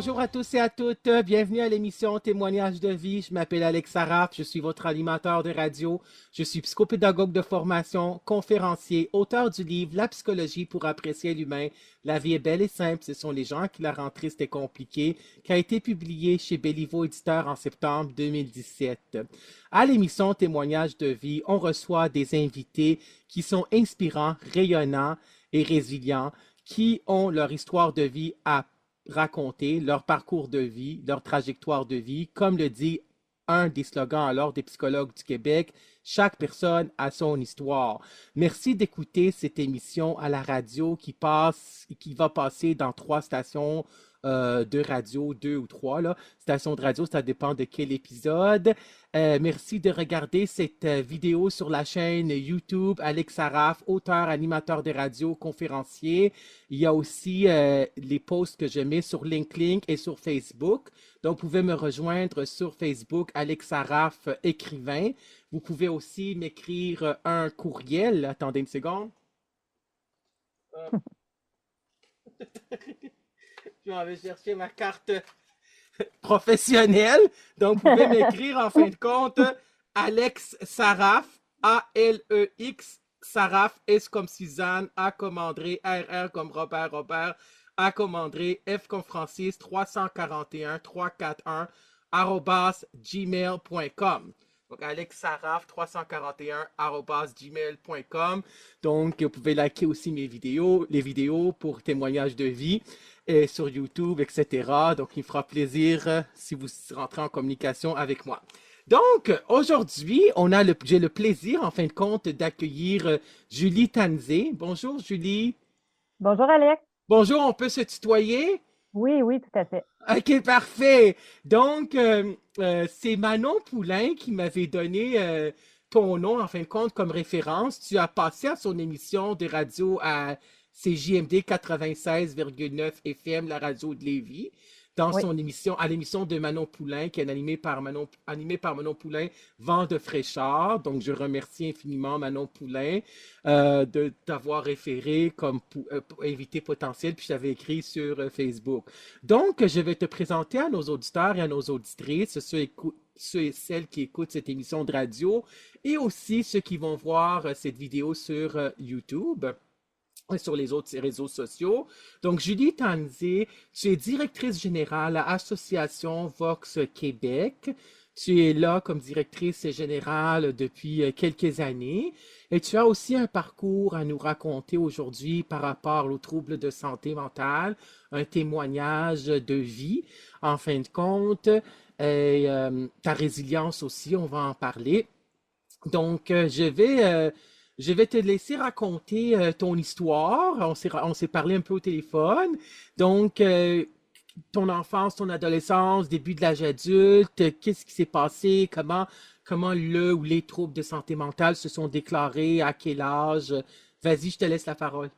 bonjour à tous et à toutes. Bienvenue à l'émission Témoignages de vie. Je m'appelle Alex Saraf, je suis votre animateur de radio. Je suis psychopédagogue de formation, conférencier, auteur du livre La psychologie pour apprécier l'humain. La vie est belle et simple, ce sont les gens qui la rendent triste et compliquée, qui a été publié chez Béliveau Éditeur en septembre 2017. À l'émission Témoignages de vie, on reçoit des invités qui sont inspirants, rayonnants et résilients, qui ont leur histoire de vie à raconter, leur parcours de vie, leur trajectoire de vie. Comme le dit un des slogans alors des psychologues du Québec, chaque personne a son histoire. Merci d'écouter cette émission à la radio qui va passer dans 3 stations de radio, 2 ou 3 là. Stations de radio, ça dépend de quel épisode. Merci de regarder cette vidéo sur la chaîne YouTube Alex Saraf, auteur, animateur de radio, conférencier. Il y a aussi les posts que je mets sur LinkedIn et sur Facebook. Donc, vous pouvez me rejoindre sur Facebook, Alex Saraf, écrivain. Vous pouvez aussi m'écrire un courriel. Attendez une seconde. Je m'en vais chercher ma carte professionnelle. Donc, vous pouvez m'écrire en fin de compte Alex Saraf, A-L-E-X, Saraf, S comme Suzanne, A comme André, R-R comme Robert, Robert, A comme André, F comme Francis, 341, 341, arrobas gmail.com. Donc, Alex Saraf, 341, arrobas gmail.com. Donc, vous pouvez liker aussi mes vidéos, les vidéos pour témoignages de vie sur YouTube, etc. Donc, il me fera plaisir si vous rentrez en communication avec moi. Donc, aujourd'hui, j'ai le plaisir, en fin de compte, d'accueillir Julie Tanzé. Bonjour, Julie. Bonjour Alex. Bonjour, on peut se tutoyer? Oui, oui, tout à fait. OK, parfait. Donc, c'est Manon Poulain qui m'avait donné ton nom, en fin de compte, comme référence. Tu as passé à son émission de radio à CJMD 96,9 FM, la radio de Lévis, dans Oui. son émission, à l'émission de Manon Poulain, qui est animée par Manon Poulain, Vent de fraîcheur. Donc, je remercie infiniment Manon Poulain de t'avoir référé comme invité potentiel, puis je t'avais écrit sur Facebook. Donc, je vais te présenter à nos auditeurs et à nos auditrices, ceux et celles qui écoutent cette émission de radio, et aussi ceux qui vont voir cette vidéo sur YouTube et sur les autres réseaux sociaux. Donc, Julie Tanzé, tu es directrice générale à Association Vox Québec. Tu es là comme directrice générale depuis quelques années et tu as aussi un parcours à nous raconter aujourd'hui par rapport aux troubles de santé mentale, un témoignage de vie en fin de compte, et ta résilience aussi, on va en parler. Donc, je vais te laisser raconter ton histoire. On s'est parlé un peu au téléphone. Donc, ton enfance, ton adolescence, début de l'âge adulte, qu'est-ce qui s'est passé, comment le ou les troubles de santé mentale se sont déclarés, à quel âge. Vas-y, je te laisse la parole.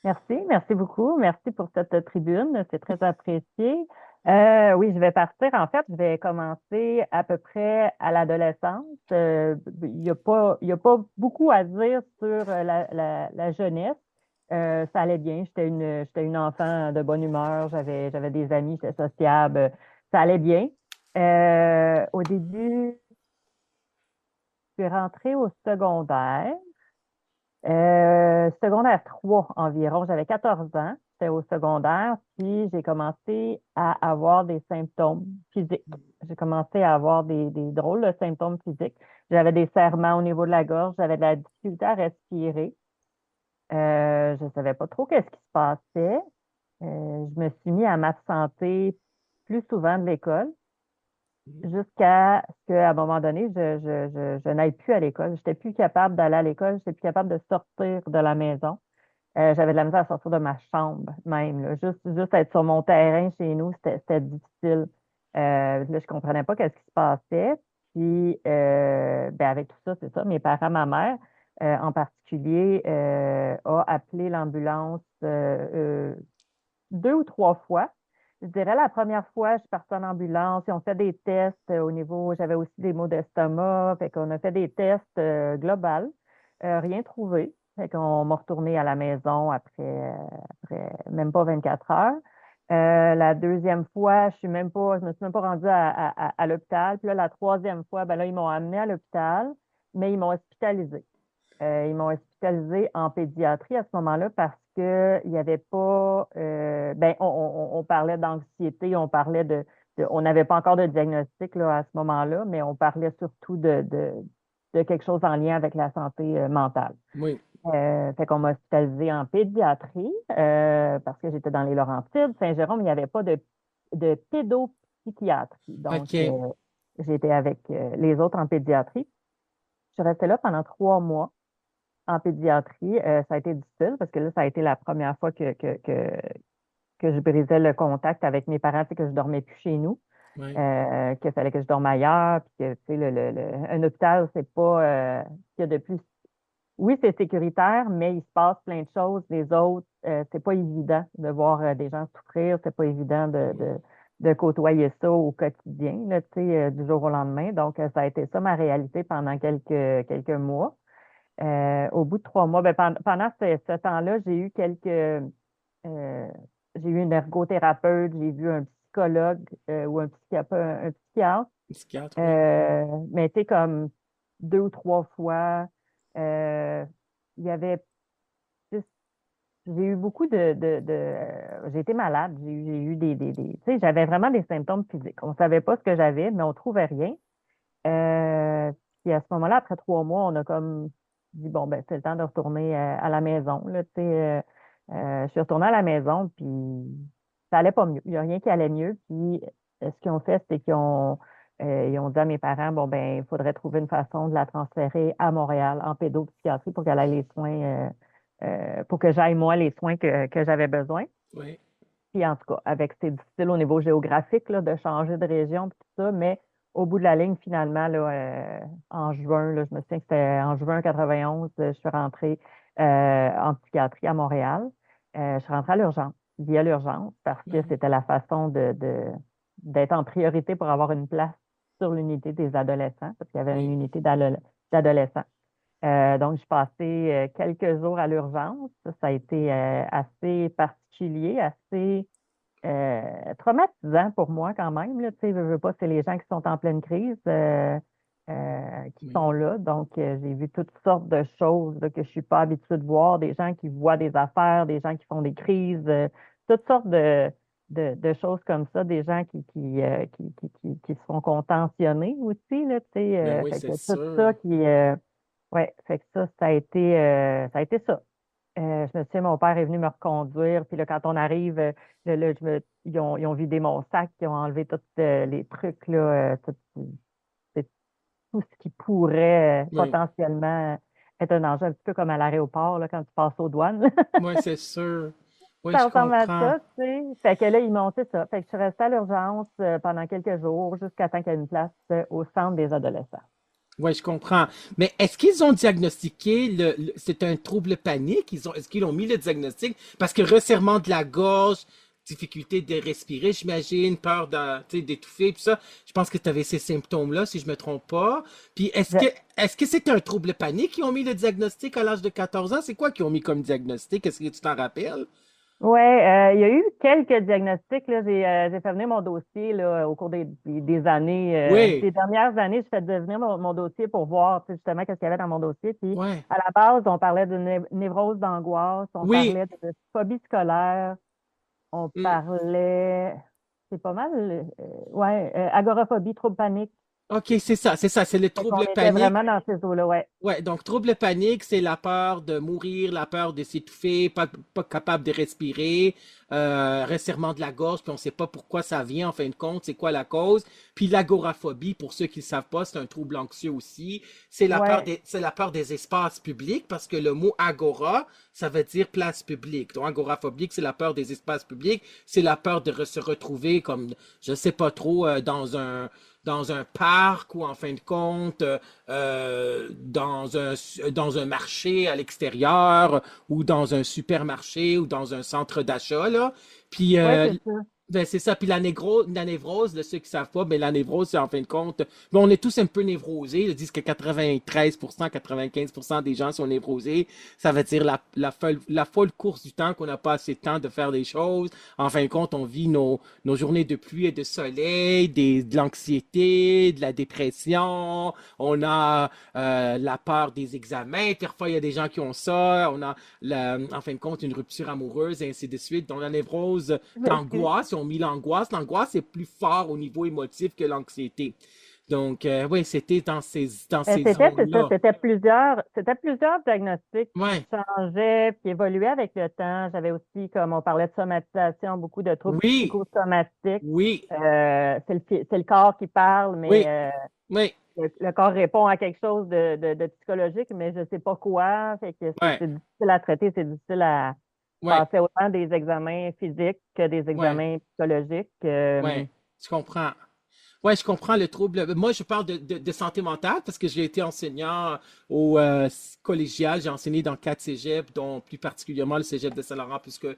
Merci beaucoup. Merci pour cette tribune. C'est très apprécié. Oui, je vais partir. En fait, je vais commencer à peu près à l'adolescence. Il y a pas beaucoup à dire sur la jeunesse. Ça allait bien. J'étais une enfant de bonne humeur. J'avais des amis, j'étais sociable. Ça allait bien. Au début, je suis rentrée au secondaire. Secondaire 3 environ, j'avais 14 ans, j'étais au secondaire, puis j'ai commencé à avoir des symptômes physiques. J'ai commencé à avoir des drôles de symptômes physiques. J'avais des serrements au niveau de la gorge, j'avais de la difficulté à respirer. Je ne savais pas trop qu'est-ce qui se passait. Je me suis mis à m'absenter plus souvent de l'école jusqu'à ce qu'à un moment donné, je n'aille plus à l'école. Je n'étais plus capable d'aller à l'école, je n'étais plus capable de sortir de la maison. J'avais de la misère à sortir de ma chambre même, là. Juste être sur mon terrain chez nous, c'était difficile. Là, je ne comprenais pas qu'est-ce qui se passait. Puis, ben, avec tout ça, c'est ça, mes parents, ma mère en particulier, a appelé l'ambulance 2 ou 3 fois. Je dirais la première fois, je suis partie en ambulance, ils ont fait des tests au niveau, j'avais aussi des maux d'estomac, fait qu'on a fait des tests globaux, rien trouvé. Fait qu'on m'a retourné à la maison après même pas 24 heures. La deuxième fois, je me suis même pas rendue à l'hôpital. Puis là, la troisième fois, ben là, ils m'ont amenée à l'hôpital, mais ils m'ont hospitalisée. Ils m'ont hospitalisée en pédiatrie à ce moment-là parce que il y avait pas, ben, on parlait d'anxiété, on n'avait pas encore de diagnostic là, à ce moment-là, mais on parlait surtout de quelque chose en lien avec la santé mentale. Oui. Fait qu'on m'a hospitalisée en pédiatrie parce que j'étais dans les Laurentides. Saint-Jérôme, il n'y avait pas de pédopsychiatrie. Donc, OK. j'étais avec les autres en pédiatrie. Je suis restée là pendant 3 mois en pédiatrie. Ça a été difficile parce que là, ça a été la première fois que je brisais le contact avec mes parents, tu sais, que je dormais plus chez nous, Oui. qu'il fallait que je dorme ailleurs, puis que, tu sais, un hôpital, c'est pas ce qu'il y a de plus. Oui, c'est sécuritaire, mais il se passe plein de choses. Les autres, c'est pas évident de voir des gens souffrir, c'est pas évident de côtoyer ça au quotidien, là, tu sais, du jour au lendemain. Donc, ça a été ça ma réalité pendant quelques mois. Au bout de 3 mois, ben, pendant ce temps-là, j'ai eu une ergothérapeute, j'ai vu un psychologue ou un psychiatre, Psychiatre, oui. mais tu sais, comme 2 ou 3 fois. Euh, il y avait, j'ai eu beaucoup j'ai été malade, j'ai eu tu sais, j'avais vraiment des symptômes physiques. On savait pas ce que j'avais, mais on trouvait rien. Euh, Puis à ce moment-là, après 3 mois, on a comme dit, bon, ben, c'est le temps de retourner à la maison, là, tu sais. Je suis retournée à la maison, puis ça allait pas mieux. Il n'y a rien qui allait mieux. Puis ce qu'ils ont fait, c'est ils ont dit à mes parents, bon, ben, il faudrait trouver une façon de la transférer à Montréal en pédopsychiatrie pour qu'elle ait les soins, pour que j'aille, moi, les soins que j'avais besoin. Oui. Puis en tout cas, avec c'est difficile au niveau géographique là, de changer de région puis tout ça, mais au bout de la ligne, finalement, là, en juin, là, je me souviens que c'était en juin 91, je suis rentrée en psychiatrie à Montréal. Je suis rentrée à l'urgence, via l'urgence, parce que Mhm. c'était la façon d'être en priorité pour avoir une place sur l'unité des adolescents, parce qu'il y avait une Oui. unité d'adolescents. Donc, j'ai passé quelques jours à l'urgence. Ça a été assez particulier, assez traumatisant pour moi quand même. Là, tu sais, veux pas, c'est les gens qui sont en pleine crise qui Oui. sont là. Donc, j'ai vu toutes sortes de choses là, que je suis pas habituée de voir, des gens qui voient des affaires, des gens qui font des crises, toutes sortes de choses comme ça, des gens qui se font contentionnés aussi, là, tu sais, Ben oui, fait c'est que tout ça sûr. ouais, fait que ça a été ça. Je me souviens, mon père est venu me reconduire. Puis là, quand on arrive, là, ils ont vidé mon sac, ils ont enlevé tous les trucs, là, c'est tout ce qui pourrait Oui. potentiellement être un danger, un petit peu comme à l'aéroport, là, quand tu passes aux douanes. Oui, c'est sûr. Oui, Ça je ressemble à comprends. ça, tu sais. Fait que là, ils m'ont, c'est ça. Fait que je suis restée à l'urgence pendant quelques jours jusqu'à temps qu'il y ait une place au centre des adolescents. Oui, je comprends. Mais est-ce qu'ils ont diagnostiqué c'est un trouble panique? Est-ce qu'ils ont mis le diagnostic? Parce que resserrement de la gorge, difficulté de respirer, j'imagine, peur tu sais, d'étouffer, puis ça, je pense que tu avais ces symptômes-là, si je me trompe pas. Puis est-ce que c'est un trouble panique qu'ils ont mis le diagnostic à l'âge de 14 ans? C'est quoi qu'ils ont mis comme diagnostic? Est-ce que tu t'en rappelles? Oui, il y a eu quelques diagnostics. Là. J'ai fait venir mon dossier là, au cours des années, Oui, des dernières années, j'ai fait devenir mon dossier pour voir tu sais, justement qu'est-ce qu'il y avait dans mon dossier. Puis ouais, à la base, on parlait de névrose d'angoisse, on oui. parlait de phobie scolaire, on Hmm. parlait, c'est pas mal, ouais, agoraphobie, trouble panique. OK, c'est le Fait qu'on trouble était panique. vraiment dans ces eaux-là, ouais. Ouais, donc trouble panique, c'est la peur de mourir, la peur de s'étouffer, pas capable de respirer, resserrement de la gorge, puis on sait pas pourquoi ça vient en fin de compte, c'est quoi la cause. Puis l'agoraphobie, pour ceux qui ne savent pas, c'est un trouble anxieux aussi. Ouais, C'est la peur des espaces publics, parce que le mot agora, ça veut dire place publique. Donc agoraphobique, c'est la peur des espaces publics, c'est la peur de se retrouver comme, je sais pas trop, dans un parc ou en fin de compte dans un marché à l'extérieur ou dans un supermarché ou dans un centre d'achat là. Puis ouais, c'est ça. Ben, c'est ça. Puis la névrose, là, ceux qui savent pas, ben, la névrose, c'est en fin de compte, ben, on est tous un peu névrosés. Ils disent que 93%, 95% des gens sont névrosés. Ça veut dire la folle course du temps qu'on n'a pas assez de temps de faire des choses. En fin de compte, on vit nos journées de pluie et de soleil, de l'anxiété, de la dépression. On a la peur des examens. Parfois, il y a des gens qui ont ça. On a, en fin de compte, une rupture amoureuse et ainsi de suite. Donc, la névrose, Je m'excuse. d'angoisse, ils ont mis l'angoisse. L'angoisse est plus fort au niveau émotif que l'anxiété. Donc, oui, c'était dans ces C'est ça, zones-là. c'était plusieurs diagnostics qui Ouais, changeaient, qui évoluaient avec le temps. J'avais aussi, comme on parlait de somatisation, beaucoup de troubles oui, psychosomatiques. oui, C'est le corps qui parle, oui, mais oui, le corps répond à quelque chose de psychologique, mais je ne sais pas quoi. Fait que ouais, c'est difficile à traiter, c'est difficile à ouais, passer autant des examens physiques que des ouais, examens psychologiques. ouais, je comprends. Ouais, je comprends le trouble. Moi, je parle de santé mentale parce que j'ai été enseignant au collégial. J'ai enseigné dans 4 cégeps, dont plus particulièrement le cégep de Saint-Laurent, plus que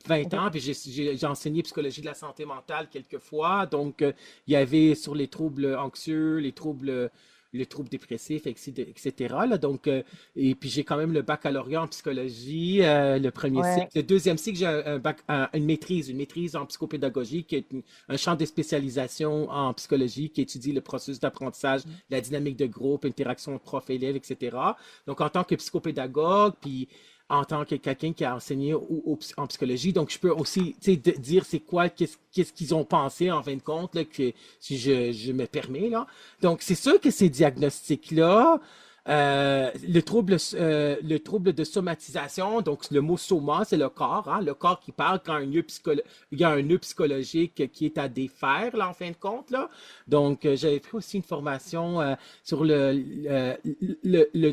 20 OK. ans. Puis j'ai enseigné psychologie de la santé mentale quelques fois. Donc, il y avait sur les troubles anxieux, les troubles dépressifs, etc. Là. Donc, et puis j'ai quand même le baccalauréat en psychologie, le premier cycle. Ouais. Le deuxième cycle, j'ai une maîtrise en psychopédagogie qui est un champ de spécialisation en psychologie qui étudie le processus d'apprentissage, la dynamique de groupe, interaction prof-élève, etc. Donc, en tant que psychopédagogue, puis en tant que quelqu'un qui a enseigné en psychologie, donc je peux aussi dire c'est quoi, qu'est-ce qu'ils ont pensé en fin de compte, là, que, si je me permets. Là. Donc, c'est sûr que ces diagnostics-là, le trouble de somatisation, donc le mot soma, c'est le corps, hein, le corps qui parle quand il y a un nœud psychologique qui est à défaire, là, en fin de compte. Là. Donc, j'avais pris aussi une formation sur le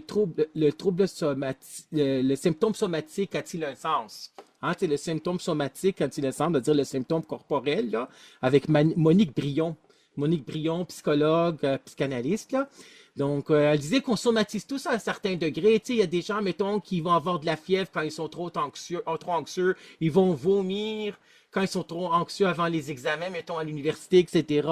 trouble somatique, le symptôme somatique a-t-il un sens? Hein, c'est le symptôme somatique a-t-il un sens, c'est-à-dire le symptôme corporel, là, avec Monique Brion. Monique Brion, psychologue, psychanalyste, là. Donc, elle disait qu'on somatise tous à un certain degré. Tu sais, il y a des gens, mettons, qui vont avoir de la fièvre quand ils sont trop anxieux. Ils vont vomir quand ils sont trop anxieux avant les examens, mettons, à l'université, etc.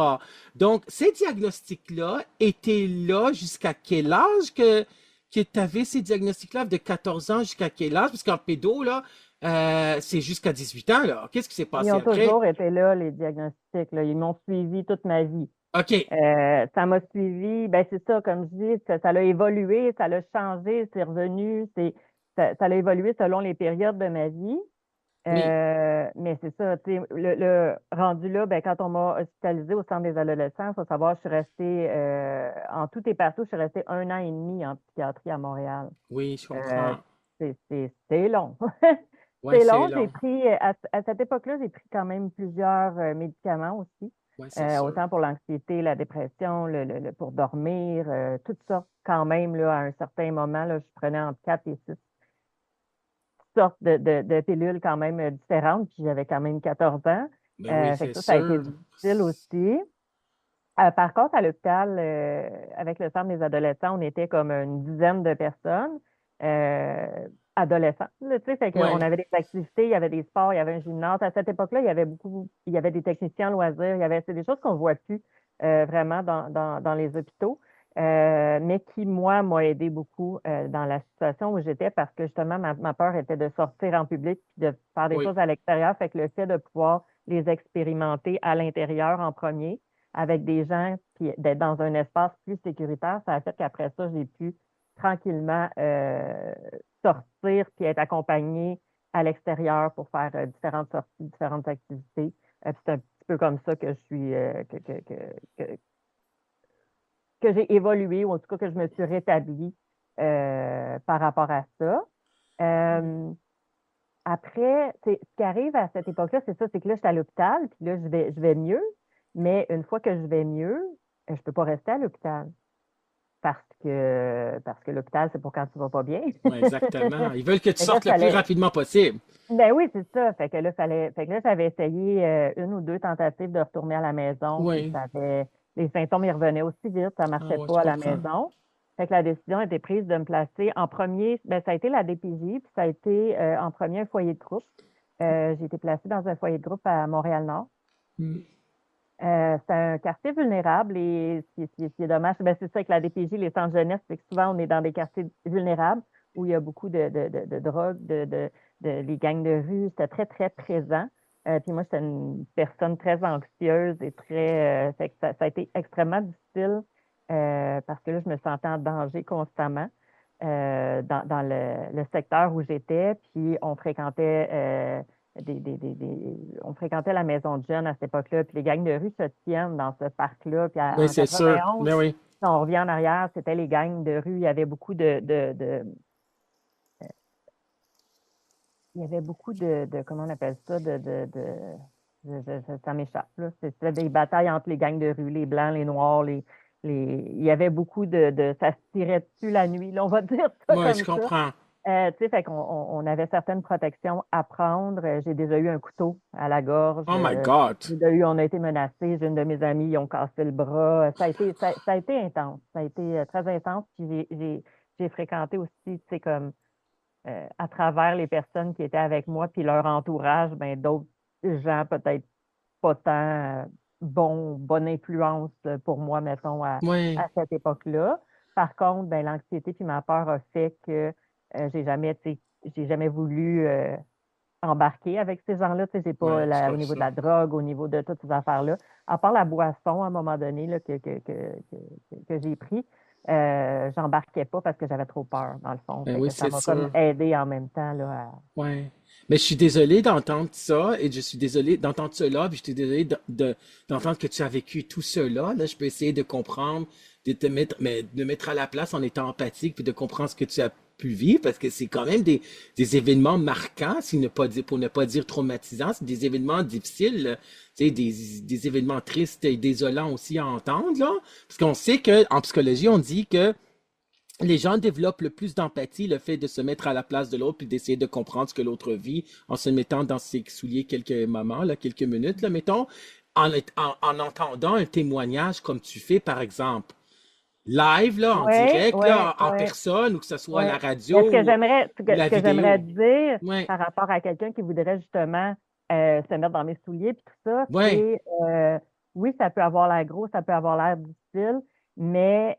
Donc, ces diagnostics-là étaient là jusqu'à quel âge que tu avais ces diagnostics-là de 14 ans jusqu'à quel âge? Parce qu'en pédo, là, c'est jusqu'à 18 ans, là. Qu'est-ce qui s'est Ils passé ont après? toujours été là, les diagnostics, là. Ils m'ont suivi toute ma vie. OK. Ça m'a suivi, ben c'est ça, comme je dis, ça a évolué, ça a changé, c'est revenu, ça a évolué selon les périodes de ma vie. Oui. Mais c'est ça, tu sais, le rendu là, ben, quand on m'a hospitalisée au centre des adolescents, il faut savoir, je suis restée, en tout et partout, je suis restée 1 an et demi en psychiatrie à Montréal. Oui, je Euh, comprends. c'est long. Ouais, C'est c'est long. J'ai long. pris, à cette époque-là, j'ai pris quand même plusieurs médicaments aussi, Ouais, c'est sûr. autant pour l'anxiété, la dépression, pour dormir, tout ça quand même, là, à un certain moment, là, je prenais entre 4 et 6 sortes de pilules quand même différentes, puis j'avais quand même 14 ans. Ben oui, Fait c'est que ça a été sûr. difficile aussi. Par contre, à l'hôpital, avec le centre des adolescents, on était comme une dizaine de personnes, adolescents, là, tu sais, fait qu'on Ouais, avait des activités, il y avait des sports, il y avait un gymnase. À cette époque-là, il y avait des techniciens loisirs, c'est des choses qu'on ne voit plus vraiment dans les hôpitaux, mais qui, moi, m'ont aidé beaucoup dans la situation où j'étais parce que justement, ma peur était de sortir en public puis de faire des oui, choses à l'extérieur. Fait que le fait de pouvoir les expérimenter à l'intérieur en premier, avec des gens, puis d'être dans un espace plus sécuritaire, ça a fait qu'après ça, j'ai pu tranquillement sortir puis être accompagnée à l'extérieur pour faire différentes sorties, différentes activités. Puis c'est un petit peu comme ça que je suis que, que j'ai évolué, ou en tout cas que je me suis rétablie par rapport à ça. Euh, Après, ce qui arrive à cette époque-là, c'est ça, c'est que là, je suis à l'hôpital, puis là, je vais mieux, mais une fois que je vais mieux, je ne peux pas rester à l'hôpital parce que l'hôpital, c'est pour quand tu vas pas bien. ouais, exactement. Ils veulent que tu Fait que là, sortes le plus rapidement possible. ben oui, c'est ça. Fait que là, j'avais essayé une ou deux tentatives de retourner à la maison, puis Oui. les symptômes, ils revenaient aussi vite, ça Ah marchait ouais, je pas à la comprends. maison. Fait que la décision a été prise de me placer en premier, ben, ça a été la DPJ, puis ça a été en premier un foyer de groupe. J'ai été placée dans un foyer de groupe à Montréal-Nord. Mm. C'est un quartier vulnérable et ce qui est dommage, ben, c'est ça avec la DPJ, les centres jeunesse, c'est que souvent on est dans des quartiers vulnérables où il y a beaucoup de drogue, les gangs de rue, c'était très, très présent. Puis moi, j'étais une personne très anxieuse et fait que ça a été extrêmement difficile parce que là, je me sentais en danger constamment dans le secteur où j'étais. Puis on fréquentait la maison de jeunes à cette époque-là, puis les gangs de rue se tiennent dans ce parc-là. Puis Oui, en c'est sûr. 91, Mais oui. si on revient en arrière, c'était les gangs de rue. Il y avait beaucoup il y avait beaucoup comment on appelle ça, ça m'échappe, là. C'était des batailles entre les gangs de rue, les blancs, les noirs, il y avait beaucoup ça se tirait dessus la nuit, là, on va dire ça Oui, je comme ça. comprends. Tu sais, fait qu'on on avait certaines protections à prendre. J'ai déjà eu un couteau à la gorge. Oh my God. On a été menacés. J'ai une de mes amies, ils ont cassé le bras. Ça a été intense. Ça a été très intense. Puis j'ai fréquenté aussi, tu sais, comme à travers les personnes qui étaient avec moi, puis leur entourage, ben, d'autres gens peut-être pas tant bonne influence pour moi, mettons, Oui. à cette époque-là. Par contre, ben, l'anxiété puis ma peur a fait que tu sais, j'ai jamais voulu embarquer avec ces gens-là. Tu sais, j'ai Oui, pas je au comprends niveau de ça. la drogue, au niveau de toutes ces affaires-là. À part la boisson, à un moment donné, là, que j'ai pris, j'embarquais pas parce que j'avais trop peur, dans le fond. Ben Fait oui, que ça c'est m'a comme sûr. aidé en même temps là, Ouais. Mais je suis désolé d'entendre ça et je suis désolé d'entendre cela, puis je suis désolé d'entendre que tu as vécu tout cela. Là, je peux essayer de comprendre, de te mettre, mais de mettre à la place en étant empathique, puis de comprendre ce que tu as pu vivre, parce que c'est quand même des événements marquants, pour ne pas dire traumatisants, c'est des événements difficiles, là. Tu sais, des événements tristes et désolants aussi à entendre, là. Parce qu'on sait que, en psychologie, on dit que les gens développent le plus d'empathie, le fait de se mettre à la place de l'autre, puis d'essayer de comprendre ce que l'autre vit en se mettant dans ses souliers quelques moments, là, quelques minutes, là, mettons, en entendant un témoignage comme tu fais, par exemple, live, là, en ouais, direct, ouais, là, en ouais, personne, ou que ce soit à la ouais. Mais radio ou ce la que j'aimerais vidéo. dire Ouais, par rapport à quelqu'un qui voudrait justement se mettre dans mes souliers puis tout ça, ouais, c'est oui, ça peut avoir l'air gros, ça peut avoir l'air difficile, mais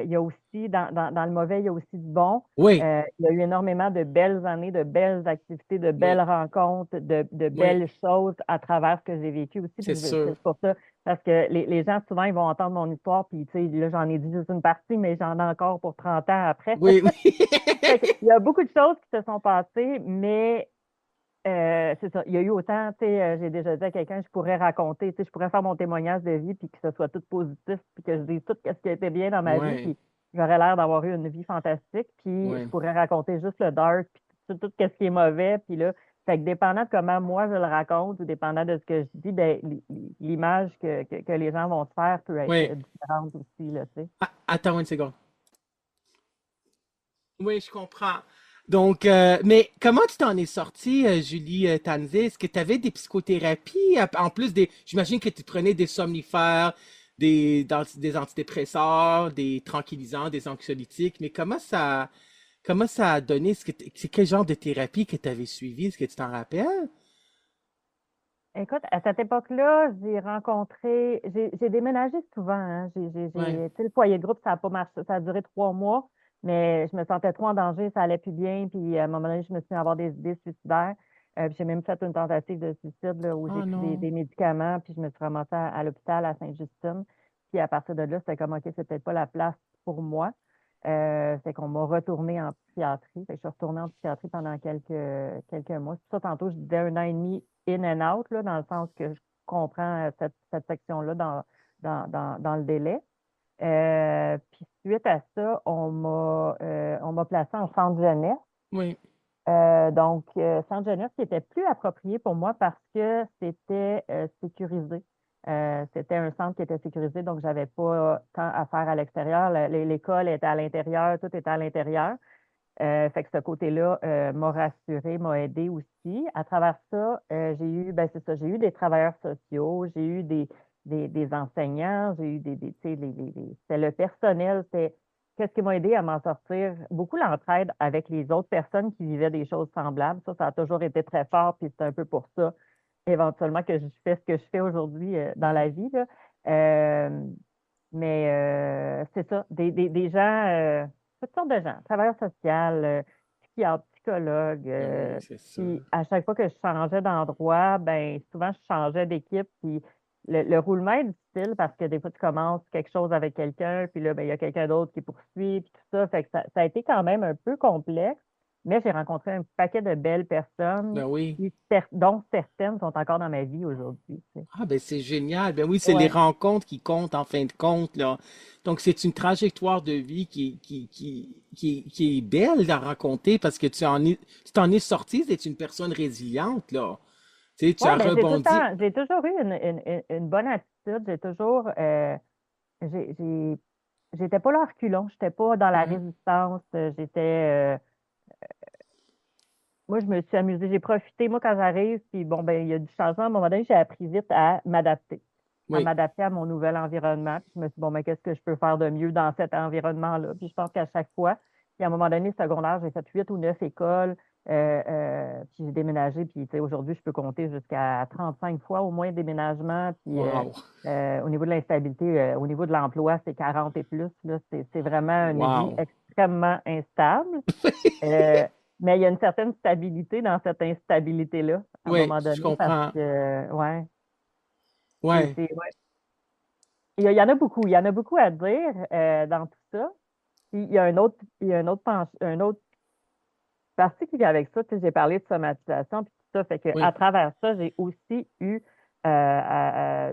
il y a aussi, dans le mauvais, il y a aussi du bon. oui, Il y a eu énormément de belles années, de belles activités, de belles oui, rencontres, de oui, belles choses à travers ce que j'ai vécu aussi. c'est Puis sûr. c'est pour ça, parce que les gens, souvent, ils vont entendre mon histoire, puis tu sais, là, j'en ai dit juste une partie, mais j'en ai encore pour 30 ans après. Oui, oui. Fait que il y a beaucoup de choses qui se sont passées, mais c'est ça. Il y a eu autant, tu sais, j'ai déjà dit à quelqu'un, je pourrais raconter, tu sais, je pourrais faire mon témoignage de vie, puis que ce soit tout positif, puis que je dise tout ce qui a été bien dans ma vie, Ouais, puis j'aurais l'air d'avoir eu une vie fantastique, puis je ouais. pourrais raconter juste le dark, puis tout ce qui est mauvais, puis là, fait que dépendant de comment moi je le raconte, ou dépendant de ce que je dis, ben, l'image que les gens vont se faire peut être Ouais. différente aussi, là, tu sais. Ah, attends une seconde. Oui, je comprends. Donc, mais comment tu t'en es sortie, Julie Tanzé? Est-ce que tu avais des psychothérapies? En plus j'imagine que tu prenais des somnifères, des antidépresseurs, des tranquillisants, des anxiolytiques, mais comment ça a donné? C'est quel genre de thérapie que tu avais suivi? Est-ce que tu t'en rappelles? Écoute, à cette époque-là, j'ai déménagé souvent, hein. Ouais. Tu sais, le foyer de groupe, ça a pas marché, ça a duré 3 mois, mais je me sentais trop en danger, ça allait plus bien, puis à un moment donné, je me suis mis à avoir des idées suicidaires. Puis j'ai même fait une tentative de suicide, là, où j'ai Oh pris non. des médicaments, puis je me suis ramassée à l'hôpital à Sainte-Justine. Puis à partir de là, c'était comme, OK, c'est peut-être pas la place pour moi. Fait qu'on m'a retournée en psychiatrie. Fait que je suis retournée en psychiatrie pendant quelques mois. C'est pour ça, tantôt, je disais 1 an et demi in and out, là, dans le sens que je comprends cette section-là dans le délai. Puis suite à ça, on m'a placé en centre jeunesse. Oui, Centre jeunesse qui était plus approprié pour moi parce que c'était sécurisé. C'était un centre qui était sécurisé, donc j'avais pas tant à faire à l'extérieur. L'école était à l'intérieur, tout était à l'intérieur. Fait que ce côté-là m'a rassurée, m'a aidée aussi. À travers ça, ben c'est ça, j'ai eu des travailleurs sociaux, j'ai eu des enseignants, j'ai eu tu sais, c'était le personnel, c'était qu'est-ce qui m'a aidé à m'en sortir? Beaucoup l'entraide avec les autres personnes qui vivaient des choses semblables. Ça a toujours été très fort, puis c'est un peu pour ça éventuellement que je fais ce que je fais aujourd'hui dans la vie, là. Euh, mais c'est ça, des gens, toutes sortes de gens, travailleurs sociaux, psychiatres, psychologues. Ben oui, c'est ça. Puis à chaque fois que je changeais d'endroit, ben souvent je changeais d'équipe. Puis le roulement est difficile parce que des fois tu commences quelque chose avec quelqu'un, puis là, ben, il y a quelqu'un d'autre qui poursuit, puis tout ça. Fait que ça a été quand même un peu complexe, mais j'ai rencontré un paquet de belles personnes, Ben oui. puis dont certaines sont encore dans ma vie aujourd'hui. Tu sais. Ah ben c'est génial. Ben oui, c'est les Ouais. rencontres qui comptent en fin de compte, là. Donc c'est une trajectoire de vie qui est belle à raconter parce que tu t'en es sorti, c'est une personne résiliente, là. Tu sais, tu Ouais, as ben j'ai tout le rebondi. temps, j'ai toujours eu une bonne attitude. J'ai toujours, j'étais pas là à reculons, j'étais pas dans la Mhm. résistance. Moi, je me suis amusée, j'ai profité. Moi, quand j'arrive, puis bon, ben, il y a du changement. À un moment donné, j'ai appris vite à Oui. m'adapter à mon nouvel environnement. Puis je me suis dit, bon, ben, qu'est-ce que je peux faire de mieux dans cet environnement-là? Puis je pense qu'à chaque fois, puis à un moment donné, secondaire, j'ai fait 8 ou 9 écoles. Puis j'ai déménagé, puis tu sais, aujourd'hui, je peux compter jusqu'à 35 fois au moins déménagement. Puis Wow. au niveau de l'instabilité, au niveau de l'emploi, c'est 40 et plus. Là, c'est vraiment une vie Wow. extrêmement instable. Euh, mais il y a une certaine stabilité dans cette instabilité-là, à un Oui, moment je donné, parce comprends. que, ouais, Ouais. ouais. Il y en a beaucoup. Il y en a beaucoup à dire dans tout ça. Puis il y a un autre partie qui vient avec ça. Tu sais, j'ai parlé de somatisation, puis tout ça. Fait que à Oui. travers ça, j'ai aussi eu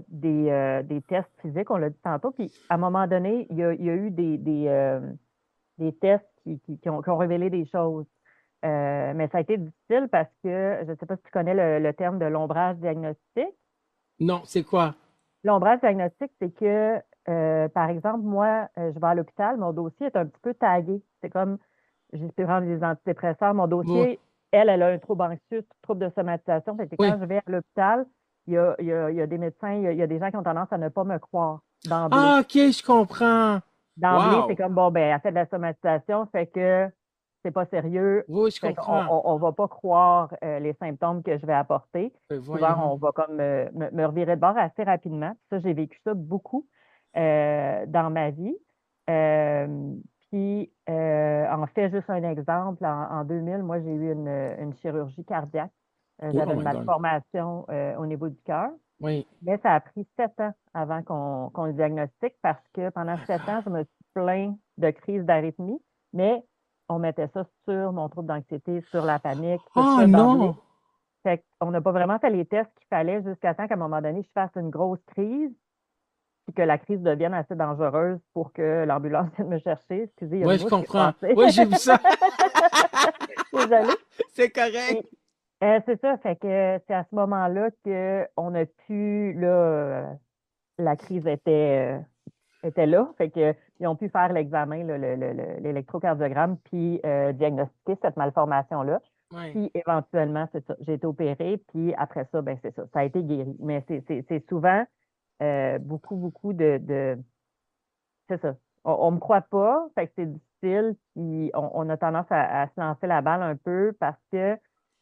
des tests physiques, on l'a dit tantôt. Puis à un moment donné, il y a eu des tests qui ont révélé des choses. Mais ça a été difficile parce que je ne sais pas si tu connais le terme de l'ombrage diagnostique. Non, c'est quoi? L'ombrage diagnostique, c'est que, par exemple, moi, je vais à l'hôpital, mon dossier est un petit peu tagué. C'est comme, je peux prendre des antidépresseurs, mon Oui. dossier, elle a un trouble anxieux, trouble de somatisation. Fait que quand Oui. je vais à l'hôpital, il y a des médecins, il y a des gens qui ont tendance à ne pas me croire d'emblée. Ah, ok, je comprends. D'emblée, c'est Wow. comme, bon, ben, elle fait de la somatisation, fait que c'est pas sérieux, Oui, je fait qu'on comprends. on va pas croire les symptômes que je vais apporter. Souvent, Voyons. on va comme me revirer de bord assez rapidement. Ça, j'ai vécu ça beaucoup dans ma vie. Euh, Puis, en fait, juste un exemple, en 2000, moi, j'ai eu une chirurgie cardiaque. Oh J'avais une my God. malformation au niveau du cœur. Oui. Mais ça a pris 7 ans avant qu'on le diagnostique parce que pendant 7 ans, je me suis plaint de crise d'arythmie, mais on mettait ça sur mon trouble d'anxiété, sur la panique, tout Oh ça d'emblée. non. Fait qu'on n'a pas vraiment fait les tests qu'il fallait jusqu'à temps qu'à un moment donné, je fasse une grosse crise, puis que la crise devienne assez dangereuse pour que l'ambulance vienne me chercher. Excusez, il y a une Oui, je mouche qui est comprends. passée. Oui, j'ai vu ça. Désolée. C'est correct. C'est ça, fait que c'est à ce moment-là qu'on a pu, là, la crise était là. Fait que, ils ont pu faire l'examen, là, l'électrocardiogramme, puis diagnostiquer cette malformation-là. Oui. Puis éventuellement, c'est ça. J'ai été opérée, puis après ça, ben c'est ça. Ça a été guéri. Mais c'est souvent beaucoup, beaucoup c'est ça. On ne me croit pas, fait que c'est difficile, puis on a tendance à se lancer la balle un peu parce que